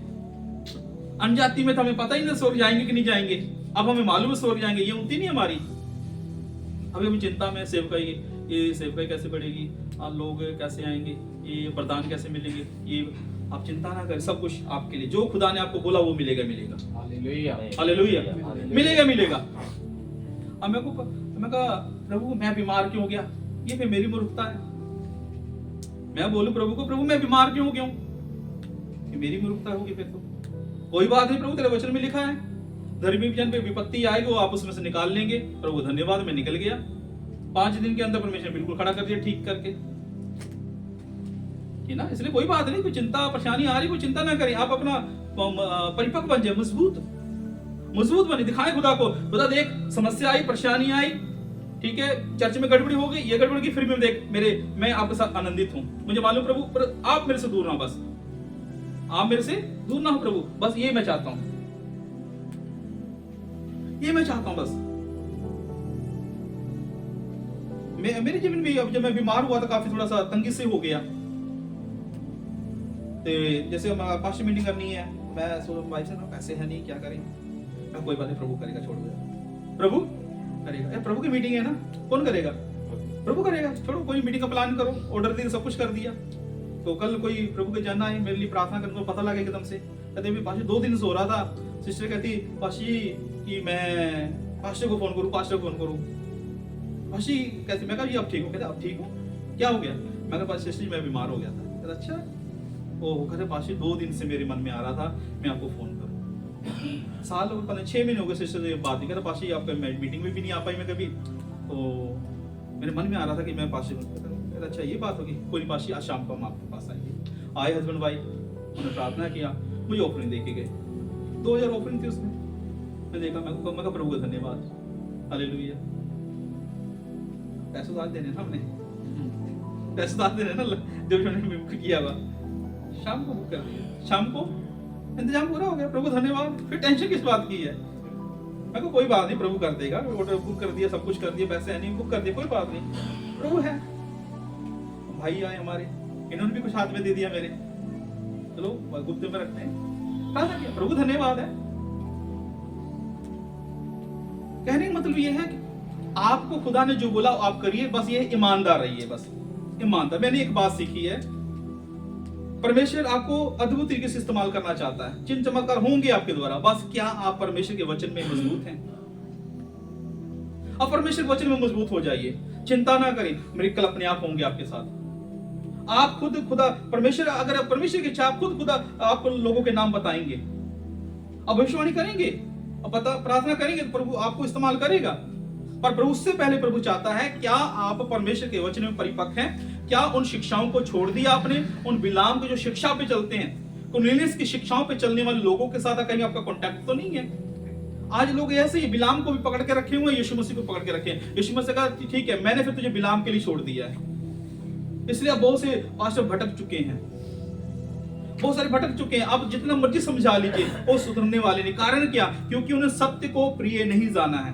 A: अनजाति में तो हमें पता ही नहीं स्वर्ग जाएंगे कि नहीं जाएंगे, अब हमें मालूम है स्वर्ग जाएंगे, ये उन्नति नहीं हमारी। अभी हम चिंता में सेवकाई, ये सेवकाई कैसे बढ़ेगी, लोग कैसे आएंगे, ये वरदान कैसे मिलेंगे, ये आप चिंता ना करें, सब कुछ आपके लिए, जो खुदा ने आपको बोला वो मिलेगा। हालेलुया, हालेलुया, मिलेगा। अब मैं कहा प्रभु मैं बीमार क्यों हो गया, ये फिर मेरी मूर्खता है। मैं बोलूं प्रभु को, प्रभु मैं बीमार क्यों हो गया हूं, ये मेरी मूर्खता होगी। फिर तो कोई बात नहीं, प्रभु तेरे वचन में लिखा है धर्मी जन पे विपत्ति आएगी, वो आप उसमें से निकाल लेंगे। प्रभु धन्यवाद, मैं निकल गया। 5 दिन के अंदर परमेश्वर बिल्कुल खड़ा कर दिया, ठीक करके, कि ना। इसलिए कोई बात नहीं, कोई चिंता परेशानी आ रही, कोई चिंता ना करें। आप अपना परिपक्व बन जाए, मजबूत बने, दिखाएं खुदा को, खुदा देख समस्या आई, परेशानी आई, ठीक है, चर्च में गड़बड़ी हो गई, ये गड़बड़ी की, फिर भी देख मैं आपके साथ आनंदित हूं। मुझे मालूम प्रभु, पर आप मेरे से दूर ना हो, बस आप मेरे से दूर ना हो प्रभु, बस ये मैं चाहता हूं, ये मैं चाहता हूं बस। मेरे जीवन में अब जब मैं बीमार हुआ तो काफी थोड़ा सा तंगी से हो गया। तो जैसे पास्टर मीटिंग करनी है, मैं सोच भाई से पैसे है नहीं, क्या करें। मैं कोई बात नहीं, प्रभु करेगा, छोड़ दो, प्रभु करेगा। प्रभु की मीटिंग है ना, कौन करेगा? प्रभु करेगा, छोड़ो। कोई मीटिंग का प्लान करो, ऑर्डर दे, सब कुछ कर दिया। तो कल कोई प्रभु के जाना है, मेरे लिए प्रार्थना करने को पता लगा एकदम से, कहते भी पाशी 2 दिन से हो रहा था। सिस्टर कहती पाशी कि मैं पास्टर को फोन करूं, पास्टर को फोन करूं, पास्टर कैसे? मैं कहा जी आप ठीक हो? कहते आप ठीक हो? क्या हो गया? मैं कहा पास्टर जी मैं बीमार हो गया था। कहते अच्छा, वो कहते पास्टर 2 दिन से मेरे मन में आ रहा था मैं आपको फोन करूं। साल 6 महीने हो गए सिस्टर से बात नहीं। कहता पास्टर जी आपका मीटिंग में भी नहीं आ पाई मैं कभी, तो मेरे मन में आ रहा था कि मैं पास्टर को। अच्छा ये बात होगी, कोई नहीं पास्टर आज शाम को हम आपके पास आएंगे। आए हस्बैंड वाइफ, उन्होंने प्रार्थना किया, मुझे ऑफरिंग दे के गए। 2000 ऑफरिंग थी उसमें। मैं देखा, मैं कहा प्रभु का धन्यवाद, हालेलुया। पैसे दान देने ना हमने, पैसे दान देने ना जब उन्होंने बुक किया हुआ, शाम को बुक कर दिया, शाम को इंतजाम पूरा हो गया, प्रभु धन्यवाद। फिर टेंशन किस बात की है? मैं को कोई बात नहीं, प्रभु कर देगा, ऑर्डर बुक कर दिया, सब कुछ कर दिया, पैसे नहीं बुक कर दिया, कोई बात नहीं, प्रभु है। भाई आए हमारे, इन्होंने भी कुछ हाथ में दे दिया मेरे, चलो गुप्त में रखते हैं, प्रार्थना किया, प्रभु धन्यवाद है। कहने का मतलब ये है कि आपको खुदा ने जो बोला आप करिए, बस ये ईमानदार रहिए, बस ईमानदार। मैंने एक बात सीखी है, परमेश्वर आपको अद्भुत तरीके से इस्तेमाल करना चाहता है, चिन्ह चमत्कार होंगे आपके द्वारा, बस क्या आप परमेश्वर के वचन में मजबूत हैं? अब परमेश्वर के वचन में मजबूत हो जाइए, चिंता ना करें, मिरेकल अपने आप होंगे आपके साथ। आप खुद खुदा परमेश्वर, अगर परमेश्वर की इच्छा, आप खुद खुदा आपको लोगों के नाम बताएंगे, अब भविष्यवाणी करेंगे, अब पता प्रार्थना करेंगे, प्रभु आपको इस्तेमाल करेगा। पर प्रभु उससे पहले प्रभु चाहता है, क्या आप परमेश्वर के वचन में परिपक्व हैं? क्या उन शिक्षाओं को छोड़ दिया आपने? उन बिलाम के जो शिक्षा पे चलते हैं, कुरनेलियुस की शिक्षाओं पे चलने वाले लोगों के साथ कहीं आपका कॉन्टैक्ट तो नहीं है? आज लोग ऐसे ही बिलाम को भी पकड़ के रखे हुए हैं, यीशु मसीह को पकड़ के रखे हैं। यीशु मसीह कहा ठीक है, मैंने फिर तुझे बिलाम के लिए छोड़ दिया है। इसलिए अब बहुत से पास्टर भटक चुके हैं, बहुत सारे भटक चुके हैं। अब जितना मर्जी समझा लीजिए, वो सुधरने वाले नहीं। कारण क्या? क्योंकि उन्हें सत्य को प्रिय नहीं जाना है।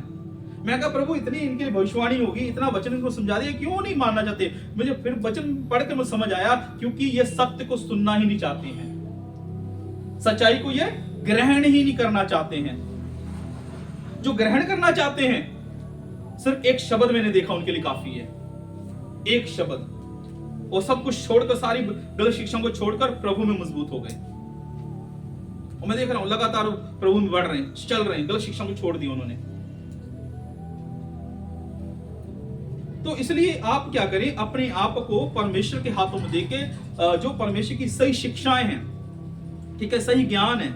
A: मैं कहा प्रभु इतनी इनके लिए भविष्यवाणी होगी, इतना वचन इनको समझा दिया, क्यों नहीं मानना चाहते? मुझे फिर वचन पढ़ के मुझे समझ आया, क्योंकि ये सत्य को सुनना ही नहीं चाहते हैं, सच्चाई को ये ग्रहण ही नहीं करना चाहते हैं। जो ग्रहण करना चाहते हैं, सिर्फ एक शब्द मैंने देखा उनके लिए काफी है, एक शब्द। वो सब कुछ छोड़कर, सारी गलत शिक्षाओं को छोड़कर प्रभु में मजबूत हो गए। और मैं देख रहा हूं लगातार प्रभु में बढ़ रहे हैं, चल रहे हैं, गलत शिक्षाओं को छोड़ दी उन्होंने। तो इसलिए आप क्या करें, अपने आप को परमेश्वर के हाथों में देके, जो परमेश्वर की सही शिक्षाएं हैं, ठीक है, सही ज्ञान है,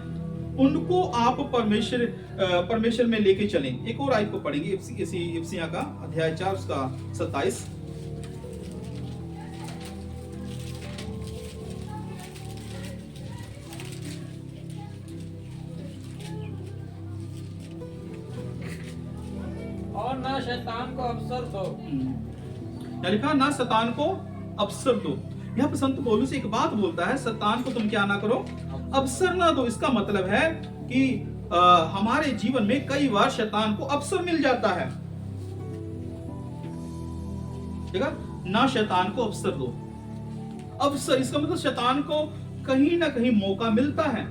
A: उनको आप परमेश्वर में लेके चलें। एक और आयत को पढ़ेंगे, इफिसियों का अध्याय 4 उसका 27।
B: और ना शैतान को अवसर दो।
A: क्या लिखा? ना शैतान को अवसर दो। यहाँ पे संत पौलुस एक बात बोलता है, शैतान को तुम क्या ना करो, अवसर ना दो। इसका मतलब है कि हमारे जीवन में कई बार शैतान को अवसर मिल जाता है। ठीक है, ना शैतान को अवसर दो। अवसर, इसका मतलब शैतान को कहीं ना कहीं मौका मिलता है।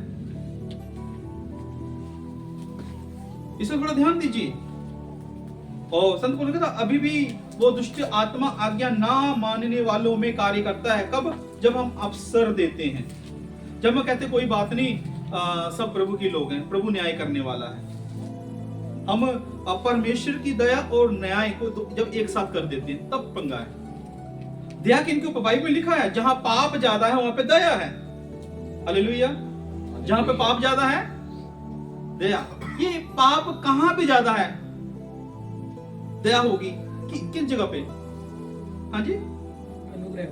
A: इसे थोड़ा ध्यान दीजिए। और संत पौलुस कहता अभी भी वो दुष्ट आत्मा आज्ञा ना मानने वालों में कार्य करता है। कब? जब हम अवसर देते हैं, जब हम कहते कोई बात नहीं, सब प्रभु के लोग हैं, प्रभु न्याय करने वाला है। हम परमेश्वर की दया और न्याय को जब एक साथ कर देते हैं, तब पंगा है। दया किनके ऊपर? बाइबल में लिखा है, जहां पाप ज्यादा है वहां पे दया है। हालेलुया। जहां पे पाप ज्यादा है, दया। ये पाप कहां पे ज्यादा है, दया होगी कि किस जगह पे? हाँ जी,
B: अनुग्रह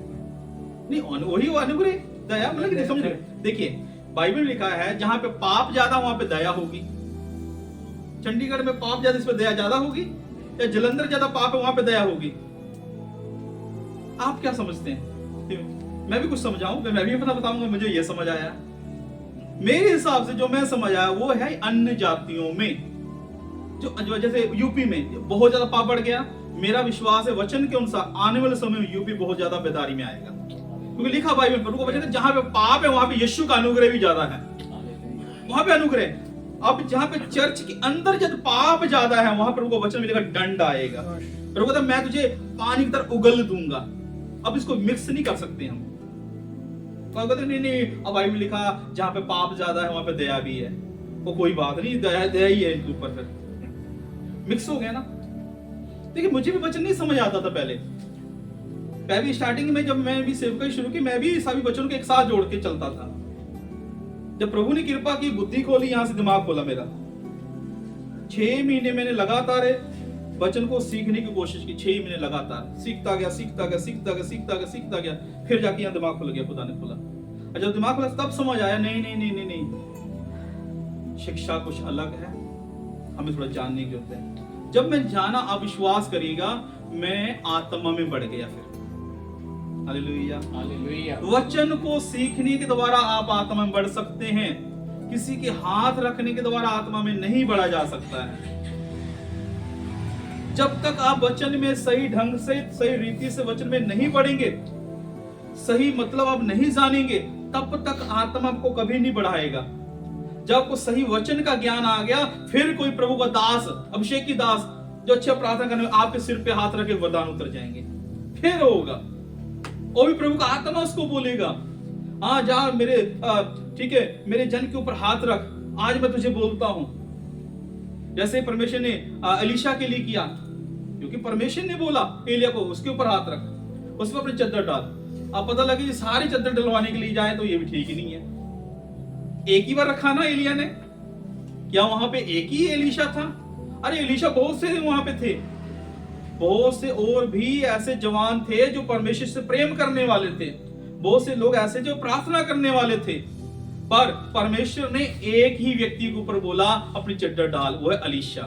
A: नहीं, वही अनुग्रह, दया मतलब कि समझ रहे? देखिए बाइबल में लिखा है, जहां पे पाप ज्यादा वहां पे दया होगी। चंडीगढ़ में पाप ज्यादा, इस पे दया ज्यादा होगी? या जलंधर ज्यादा पाप है वहां पे दया होगी? आप क्या समझते हैं? मैं भी कुछ समझाऊं, मैं भी पता बताऊंगा, मुझे ये समझ आया। मेरे हिसाब से जो मैं समझ आया वो है अन्य जातियों में, जो जैसे यूपी में बहुत ज्यादा पाप बढ़ गया। मेरा विश्वास है वचन के अनुसार आने वाले समय में यूपी बहुत ज्यादा बेदारी में आएगा, क्योंकि लिखा बाइबल प्रभु का वचन है, जहां पे पाप है वहां पे यीशु का अनुग्रह भी ज्यादा है, वहां पे अनुग्रह। अब जहां पे चर्च के अंदर जब पाप ज्यादा है, वहां प्रभु का वचन में लिखा दंड आएगा। प्रभु कहता मैं तुझे पानी की तरह उगल दूंगा। अब इसको मिक्स नहीं कर सकते हम। कहते नहीं, अब बाइबल लिखा जहां पे पाप ज्यादा है वहां पे दया भी है, वो कोई बात नहीं, दया ही है इनके ऊपर। फिर मिक्स हो गया ना। देखिए मुझे भी वचन नहीं समझ आता था पहले भी स्टार्टिंग में जब मैं भी सेवकाई शुरू की, मैं भी सभी वचनों के एक साथ जोड़ के चलता था। जब प्रभु ने कृपा की, बुद्धि खोली, यहां से दिमाग खोला मेरा, 6 महीने मैंने लगातार वचन को सीखने की कोशिश की। 6 महीने लगातार सीखता गया, फिर जाके यहाँ दिमाग खुल गया, खुदा ने खोला। और जब दिमाग खुला तब समझ आया नहीं नहीं नहीं नहीं नहीं, शिक्षा कुछ अलग है, हमें थोड़ा जानने की जरूरत है। जब मैं जाना, आप विश्वास करिएगा, मैं आत्मा में बढ़ गया। फिर हालेलुया, हालेलुया। वचन को सीखने के द्वारा आप आत्मा में बढ़ सकते हैं, किसी के हाथ रखने के द्वारा आत्मा में नहीं बढ़ा जा सकता है। जब तक आप वचन में सही ढंग से, सही रीति से वचन में नहीं बढ़ेंगे, सही मतलब आप नहीं जानेंगे, तब तक आत्मा आपको कभी नहीं बढ़ाएगा। जब आपको सही वचन का ज्ञान आ गया, फिर कोई प्रभु का दास, अभिषेक की दास जो अच्छा प्रार्थना करने में आपके सिर पे हाथ रखे वरदान उतर जाएंगे। फिर होगा वो भी प्रभु का आत्मा उसको बोलेगा, हाँ जा मेरे, ठीक है, मेरे जन के ऊपर हाथ रख, आज मैं तुझे बोलता हूं। जैसे परमेश्वर ने एलीशा के लिए किया, क्योंकि परमेश्वर ने बोला एलिया को उसके ऊपर हाथ रख, उसमें अपनी चद्दर डाल। अब पता लगे कि सारी चद्दर डलवाने के लिए जाए तो ये भी ठीक ही नहीं है। एक ही बार रखा ना एलिया ने, क्या वहां पे एक ही एलीशा था? अरे एलीशा बहुत से वहां पे थे, बहुत से और भी ऐसे जवान थे जो परमेश्वर से प्रेम करने वाले थे, बहुत से लोग ऐसे जो प्रार्थना करने वाले थे, पर परमेश्वर ने एक ही व्यक्ति के ऊपर बोला अपनी चद्दर डाल, वो है एलीशा।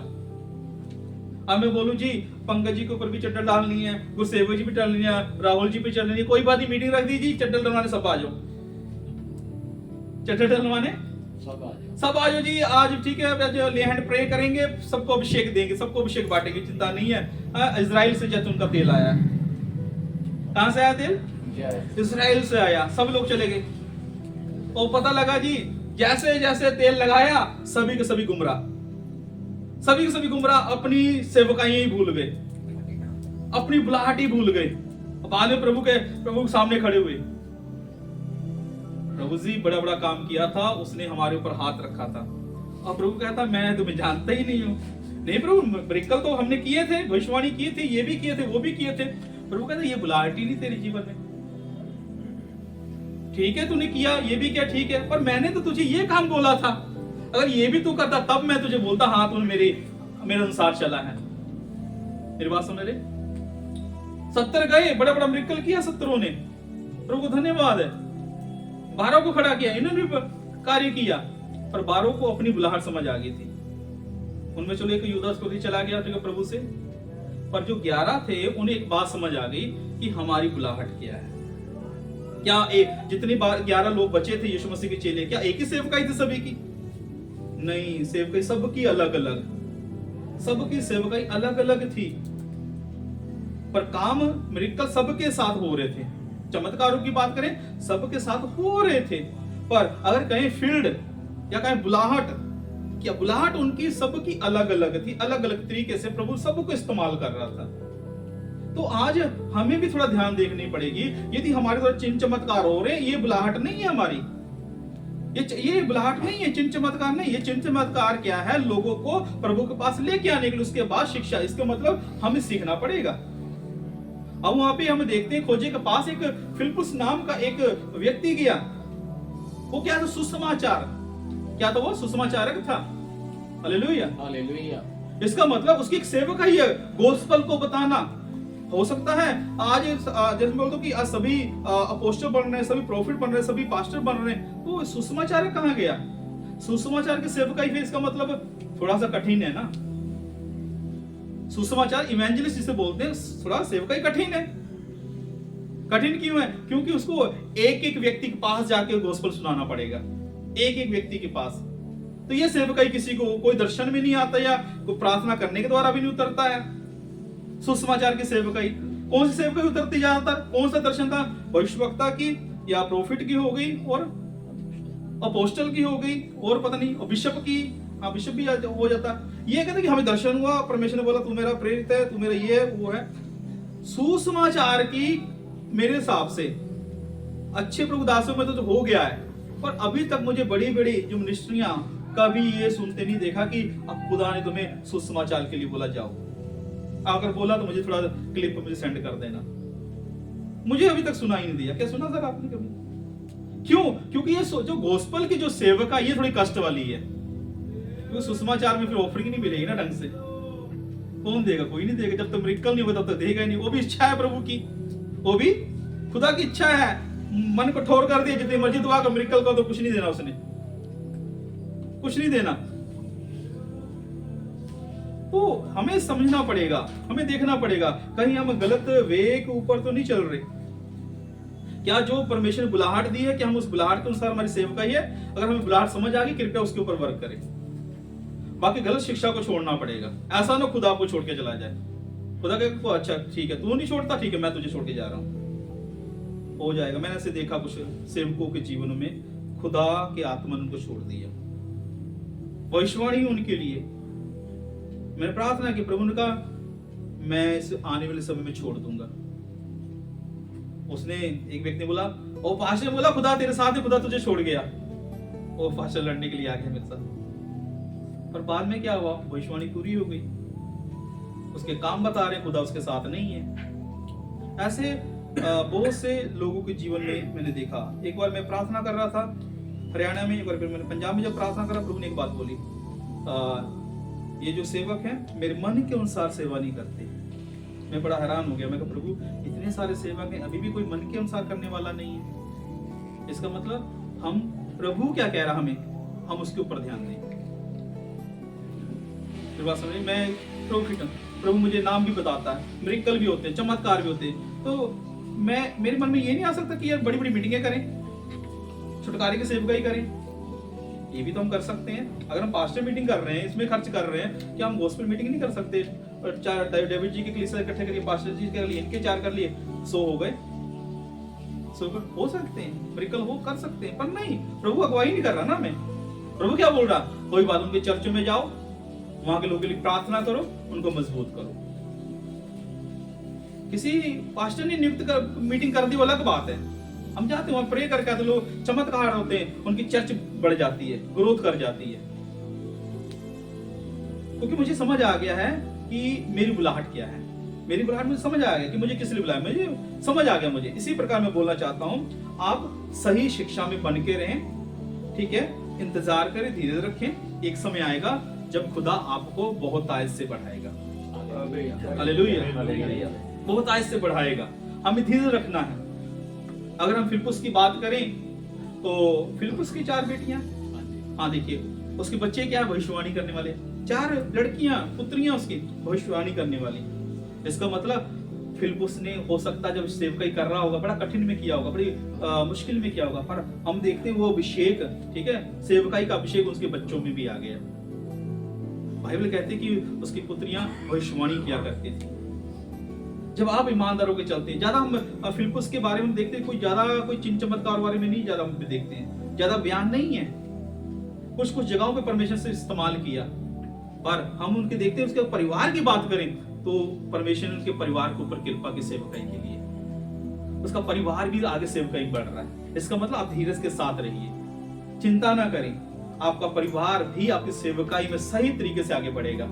A: अब मैं बोलूं जी पंकज जी के ऊपर भी चद्दर डालनी है, गुरसेवक जी भी डालनी है, राहुल जी भी चलनी है, कोई बात नहीं, मीटिंग रख दीजिए, चद्दर डलवाने सब आ जाओ, चद्दर डलवाने सब आ जाओ जी आज, ठीक है, ले हैंड प्रे करेंगे, सबको अभिषेक देंगे, सबको अभिषेक बांटेंगे, चिंता नहीं है। इजराइल से जैतून का तेल आया है। कहां से आया तेल? इजराइल से आया। सब लोग चले गए और पता लगा जी जैसे जैसे तेल लगाया सभी के सभी गुमराह, सभी के सभी गुमराह, अपनी सेवकाई ही भूल गए, अपनी बुलाहट ही भूल गए। बाद में प्रभु के सामने खड़े हुए, प्रभु जी बड़ा बड़ा काम किया था, उसने हमारे ऊपर हाथ रखा था। और प्रभु कहता मैं तुम्हें जानता ही नहीं हूं। नहीं प्रभु, मिरेकल तो हमने किए थे, भविष्यवाणी की थी, ये भी किए थे, वो भी किए थे। प्रभु कहता ये बुलाहट ही नहीं तेरे जीवन में। ठीक है तूने किया, ये भी किया, ठीक है, पर मैंने तो तुझे ये काम बोला था, अगर ये भी तू करता तब मैं तुझे बोलता हाँ तूने मेरे अनुसार चला है। मेरी बात सुन रहे? 70 गए, बड़ा बड़ा मिरेकल किया 70 ने, प्रभु को धन्यवाद है। 12 को खड़ा किया, इन्होंने भी कार्य किया, पर 12 को अपनी बुलाहट समझ आ गई थी। उनमें चलो एक यूदास को भी चला गया ठीक है प्रभु से, पर जो 11 थे उन्हें एक बात समझ आ गई कि हमारी बुलाहट क्या है। क्या जितनी बार 11 लोग बचे थे यीशु मसीह के चेले, क्या एक ही सेवकाई थी सभी की? नहीं, सेवकाई सबकी अलग अलग, सबकी सेवकाई अलग अलग थी, पर काम मिरेकल सबके साथ हो रहे थे। चमत्कारों की बात करें सबके साथ हो रहे थे, पर अगर कहें फील्ड या कहें बुलाहट, क्या बुलाहट उनकी सबकी अलग अलग थी, अलग अलग तरीके से प्रभु सबको इस्तेमाल कर रहा था। तो आज हमें भी थोड़ा ध्यान देखनी पड़ेगी, यदि हमारे द्वारा चिन्ह चमत्कार हो रहे हैं, ये बुलाहट नहीं है हमारी, ये बुलाहट नहीं है, चिन्ह चमत्कार नहीं। ये चिन्ह चमत्कार क्या है? लोगों को प्रभु के पास लेके आने के लिए, उसके बाद शिक्षा। इसका मतलब हमें सीखना पड़ेगा। अब वहां पे हम देखते हैं खोजे के पास एक फिलिप्पुस नाम का एक व्यक्ति गया, वो क्या था? सुसमाचार। क्या था वो? सुसमाचारक था। Hallelujah, hallelujah. इसका मतलब उसकी एक सेवक ही है, गोस्पल को बताना। हो सकता है आज जैसे बोल दो कि आज सभी अपोस्टल बन रहे हैं, सभी प्रॉफिट बन रहे हैं, सभी पास्टर बन रहे हैं, तो सुसमाचार कहां गया? सुसमाचार की सेवकाई है, इसका मतलब थोड़ा सा कठिन है ना। सुसमाचार इवेंजलिस्ट जिसे बोलते हैं, थोड़ा सेवकाई कठिन है। कठिन क्यों है? क्योंकि उसको एक एक व्यक्ति के पास जाके गोस्पल सुनाना पड़ेगा, एक एक व्यक्ति के पास। तो ये सेवकाई किसी को कोई दर्शन में नहीं आता, या कोई प्रार्थना करने के द्वारा भी नहीं उतरता है। सुसमाचार की सेवकाई, कौन सी सेवकाई उतरती ज्यादातर? कौन सा दर्शन था? भविष्यवक्ता की या प्रोफिट की हो गई, और अपोस्टल की हो गई, और पता नहीं, और बिशप की। हाँ, बिशप भी हो जाता। ये कहते कि हमें दर्शन हुआ, परमेश्वर ने बोला तू मेरा प्रेरित है, तू मेरा ये है वो है। सुसमाचार की मेरे हिसाब से अच्छे प्रभु दासों में तो हो गया है, पर अभी तक मुझे बड़ी बड़ी जो मिनिस्ट्रियां कभी ये सुनते नहीं देखा कि अब खुदा ने तुम्हें सुसमाचार के लिए बोला जाओ। अगर बोला तो मुझे थोड़ा क्लिप मुझे सेंड कर देना। मुझे अभी तक सुना ही नहीं दिया। क्या सुना सर आपने कभी? क्यों? क्योंकि ये जो गॉस्पेल की जो सेवका ये थोड़ी कष्ट वाली है, क्योंकि सुसमाचार में फिर ऑफरिंग नहीं मिलेगी ना ढंग से। कौन देगा? कोई नहीं देगा। जब तक मिरेकल नहीं होगा तब तक देगा ही नहीं। वो भी इच्छा है प्रभु की, वो भी खुदा की इच्छा है। मन को ठोर कर दिया, जितनी मर्जी दुआ का मिरेकल को तो कुछ नहीं देना, उसने कुछ नहीं देना। तो हमें समझना पड़ेगा, हमें देखना पड़ेगा कहीं हम गलत वे के ऊपर तो नहीं चल रहे। क्या जो परमेश्वर ने बुलाहट दी है, क्या हम उस बुलाहट के अनुसार हमारी सेवकाई है? अगर हमें बुलाहट समझ आ गई, कृपया उसके ऊपर वर्क करें। बाकी गलत शिक्षा को छोड़ना पड़ेगा। ऐसा ना खुदा को छोड़ के चला जाए। खुदा कहे अच्छा ठीक है, तू नहीं छोड़ता, ठीक है मैं तुझे छोड़ के जा रहा हूं, हो जाएगा। मैंने ऐसे देखा कुछ सेवकों के जीवन में खुदा के आत्मा ने उनको छोड़ दिया। भविष्यवाणी उनके लिए मैंने प्रार्थना की, प्रभु ने कहा मैं इस आने वाले समय में छोड़ दूंगा। उसने एक व्यक्ति ने बोला, ओ पास्टर बोला खुदा तेरे साथ है, खुदा तुझे छोड़ गया। वो पास्टर लड़ने के लिए आ गया मेरे साथ। पर बाद में क्या हुआ? भविष्यवाणी पूरी हो गई। उसके काम बता रहे, खुदा उसके साथ नहीं है। ऐसे बहुत से लोगों के जीवन में मैंने देखा। एक बार मैं प्रार्थना कर रहा था हरियाणा में, एक बार फिर मैंने पंजाब में जब प्रार्थना करा, प्रभु ने एक बात बोली, ये जो सेवक हैं मेरे मन के अनुसार सेवा नहीं करते। मैं बड़ा हैरान हो गया। मैं कहा प्रभु इतने सारे सेवक हैं, अभी भी कोई मन के अनुसार करने वाला नहीं है। इसका मतलब हम प्रभु क्या कह रहा हमें, हम उसके ऊपर ध्यान दें। फिर बात समझ, मैं प्रोफिट हूं, प्रभु मुझे नाम भी बताता है, मिरेकल भी होते हैं, चमत्कार भी होते हैं। तो मैं मेरे मन में ये नहीं आ सकता कि यार बड़ी बड़ी मीटिंगें करें, छुटकारे की सेवकाई करें। ये भी तो हम कर सकते हैं। अगर हम पास्टर मीटिंग कर रहे हैं, इसमें खर्च कर रहे हैं, क्या हम गॉस्पेल मीटिंग नहीं कर सकते? और 4 डेविड जी के कलीसिया इकट्ठे करिए, पास्टर जी के लिए, इनके 4 कर लिए, 100 हो गए। 100 हो सकते हैं, मिरेकल हो कर सकते हैं। पर नहीं, प्रभु अगुवाई नहीं कर रहा ना। मैं प्रभु क्या बोल रहा, कोई बात, उनके चर्चों में जाओ, वहां के लोगों के लिए प्रार्थना करो, उनको मजबूत करो। किसी पास्टर ने नियुक्त कर मीटिंग कर दी, वो अलग बात है। हम जाते हैं वहां प्रे करके आते, लोग चमत्कार होते हैं, उनकी चर्च बढ़ जाती है, ग्रोथ कर जाती है। क्योंकि मुझे समझ आ गया है कि मेरी बुलाहट क्या है। मेरी बुलाहट मुझे समझ आ गया कि मुझे किस लिए बुलाया, मुझे समझ आ गया। मुझे इसी प्रकार मैं बोलना चाहता हूं, आप सही शिक्षा में बन के रहें, ठीक है? इंतजार करें, धीरे रखें। एक समय आएगा जब खुदा आपको बहुत आयत से बढ़ाएगा। हालेलुया, बहुत आयत से बढ़ाएगा। हमें धीरे रखना है। अगर हम फिलिप्पुस की बात करें तो फिलिप्पुस की 4 बेटियां, हाँ देखिए, उसके बच्चे क्या है? भविष्यवाणी करने वाले। 4 लड़कियां, पुत्रियां उसकी भविष्यवाणी करने वाली। इसका मतलब फिलिप्पुस ने हो सकता जब सेवकाई कर रहा होगा, बड़ा कठिन में किया होगा, बड़ी मुश्किल में किया होगा, पर हम देखते हैं वो अभिषेक, ठीक है, सेवकाई का अभिषेक उसके बच्चों में भी आ गया। बाइबल कहती है कि उसकी पुत्रियां भविष्यवाणी किया करती थी। जब आप ईमानदार होकर चलते हैं, ज्यादा हम फिलिप्पुस के बारे में देखते हैं, कोई ज्यादा कोई चिन्ह चमत्कार बारे में नहीं ज्यादा हम देखते हैं, ज्यादा बयान नहीं है। कुछ कुछ जगहों पे परमेश्वर से इस्तेमाल किया, पर हम उनके देखते हैं, उसके परिवार की बात करें तो परमेश्वर ने उनके परिवार के ऊपर कृपा की सेवकाई के लिए, उसका परिवार भी आगे सेवकाई बढ़ रहा है। इसका मतलब आप धीरज के साथ रहिए, चिंता ना करें, आपका परिवार भी आपकी सेवकाई में सही तरीके से आगे बढ़ेगा।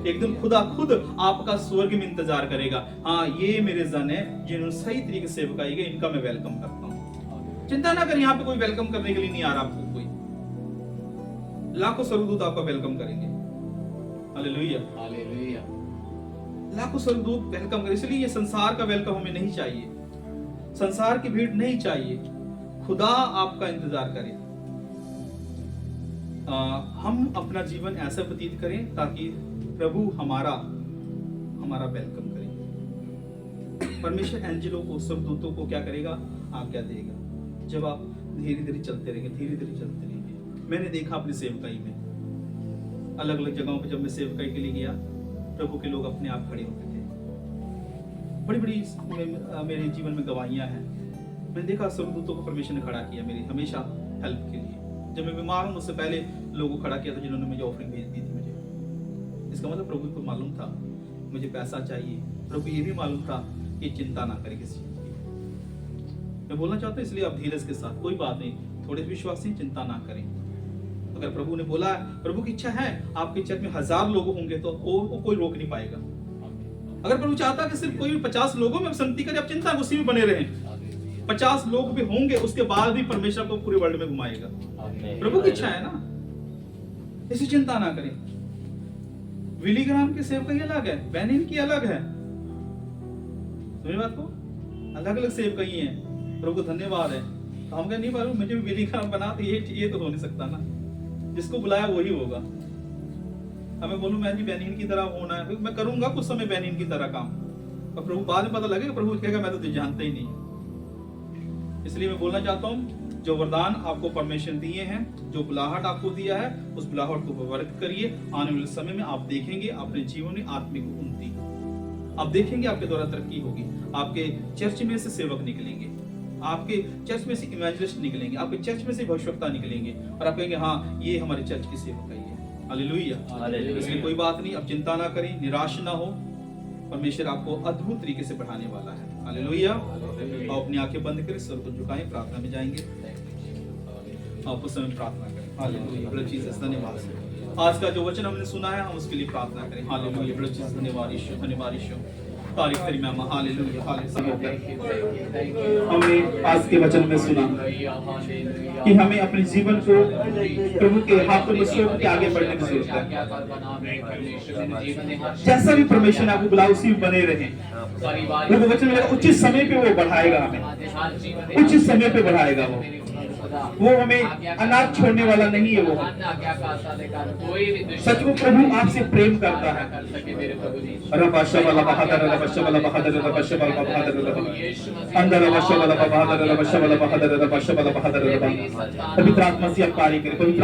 A: एक दिन खुदा खुद आपका स्वर्ग में इंतजार करेगा, हाँ ये मेरे जन है जिन्होंने सही तरीके से सेवकाई की, इनका मैं वेलकम करता हूँ। चिंता ना करें, यहाँ पे कोई वेलकम करने के लिए नहीं आ रहा आपको, कोई लाखों स्वर्गदूत आपका वेलकम करेंगे। हालेलुया, हालेलुया, लाखों स्वर्गदूत वेलकम करें। इसलिए ये संसार का वेलकम हमें नहीं चाहिए, संसार की भीड़ नहीं चाहिए। खुदा आपका इंतजार करे। हम अपना जीवन ऐसा व्यतीत करें ताकि प्रभु हमारा वेलकम करे। परमेश्वर एंजलों को, स्वर्गदूतों को क्या करेगा? आज्ञा देगा। जब आप धीरे धीरे चलते रहेंगे, धीरे धीरे चलते रहेंगे। मैंने देखा अपनी सेवकाई में, अलग अलग जगहों पे जब मैं सेवकाई के लिए गया, प्रभु के लोग अपने आप खड़े होते थे। बड़ी बड़ी मेरे जीवन में गवाहियां हैं। मैंने देखा स्वर्गदूतों को परमेश्वर ने खड़ा किया मेरी हमेशा हेल्प के लिए। जब मैं बीमार हूं, उससे पहले लोगों को खड़ा किया था जिन्होंने मुझे ऑफरिंग भेज दी थी मुझे। इसका मतलब प्रभु को मालूम था मुझे पैसा चाहिए, प्रभु ये भी मालूम था कि चिंता ना करे किसी चीज की। मैं बोलना चाहता हूँ, इसलिए आप धीरज के साथ, कोई बात नहीं, थोड़े विश्वासी, चिंता ना करें। अगर प्रभु ने बोला, प्रभु की इच्छा है आपके चर्च में 1000 लोग होंगे तो कोई रोक नहीं पाएगा। अगर प्रभु चाहता कि सिर्फ कोई 50 लोगों में संगति करे, आप चिंता उसी में बने रहें। 50 लोग भी होंगे उसके बाद भी परमेश्वर को पूरे वर्ल्ड में घुमाएगा। प्रभु की इच्छा है ना, ऐसी चिंता ना करें। विली ग्राम की सेवकाई अलग है, बेनिन की अलग है। सुनिए बात को, अलग अलग सेवकाई है। प्रभु धन्यवाद है। तो हम कह नहीं पाए मुझे भी विली ग्राम बना, तो ये तो हो नहीं सकता ना, जिसको बुलाया वही होगा। हमें बोलूं मैं जी बेनिन की तरह होना है, मैं करूंगा कुछ समय बेनिन की तरह काम, और प्रभु बाद में पता लगेगा, प्रभु कहेगा मैं तो तुझे जानता ही नहीं। इसलिए मैं बोलना चाहता हूं, जो वरदान आपको परमेश्वर दिए हैं, जो बुलाहट आपको दिया है, उस बुलाहट को वर्क करिए। आने वाले समय में आप देखेंगे अपने जीवन में आत्मिक उन्नति, आप देखेंगे आपके द्वारा तरक्की होगी। आपके चर्च में से सेवक निकलेंगे, आपके चर्च में से इवेंजलिस्ट निकलेंगे, आपके चर्च में से भविष्यवक्ता निकलेंगे, और आप कहेंगे हाँ ये हमारे चर्च की सेवक है। हालेलुया। इसलिए कोई बात नहीं, अब चिंता ना करें, निराश ना हो, परमेश्वर आपको अद्भुत तरीके से बढ़ाने वाला है। हालेलुया। आप अपनी आंखें बंद करें, सर को झुकाएं, प्रार्थना में जाएंगे। आप उस समय प्रार्थना करें। हालेलुया। बड़ा चीज धन्यवाद। आज का जो वचन हमने सुना है हम उसके लिए प्रार्थना करें। हालेलुया। बड़ा चीज धन्यवाद यीशु, धन्यवाद यीशु। तारीफ करी मैं हालेलुया। हमने आज के वचन में सुना कि हमें अपने जीवन को प्रभु के हाथों में सौंप के आगे बढ़ने की जरूरत है। जैसा भी परमेश्वर ने आपको बुलाया उसी में बने रहें। प्रभु वचन में उचित समय पे वो बढ़ाएगा, हमें उचित समय पे बढ़ाएगा। वो हमें अनाथ छोड़ने वाला नहीं है। वो सच में प्रभु आपसे प्रेम करता है। रबाशा वाला बहादुर, रबाशा वाला बहादुर, रबाशा वाला बहादुर, अंदर रबाशा वाला बहादुर, रबाशा वाला बहादुर, रबाशा वाला बहादुर। पवित्र आत्मा से आप कार्य करें। पवित्र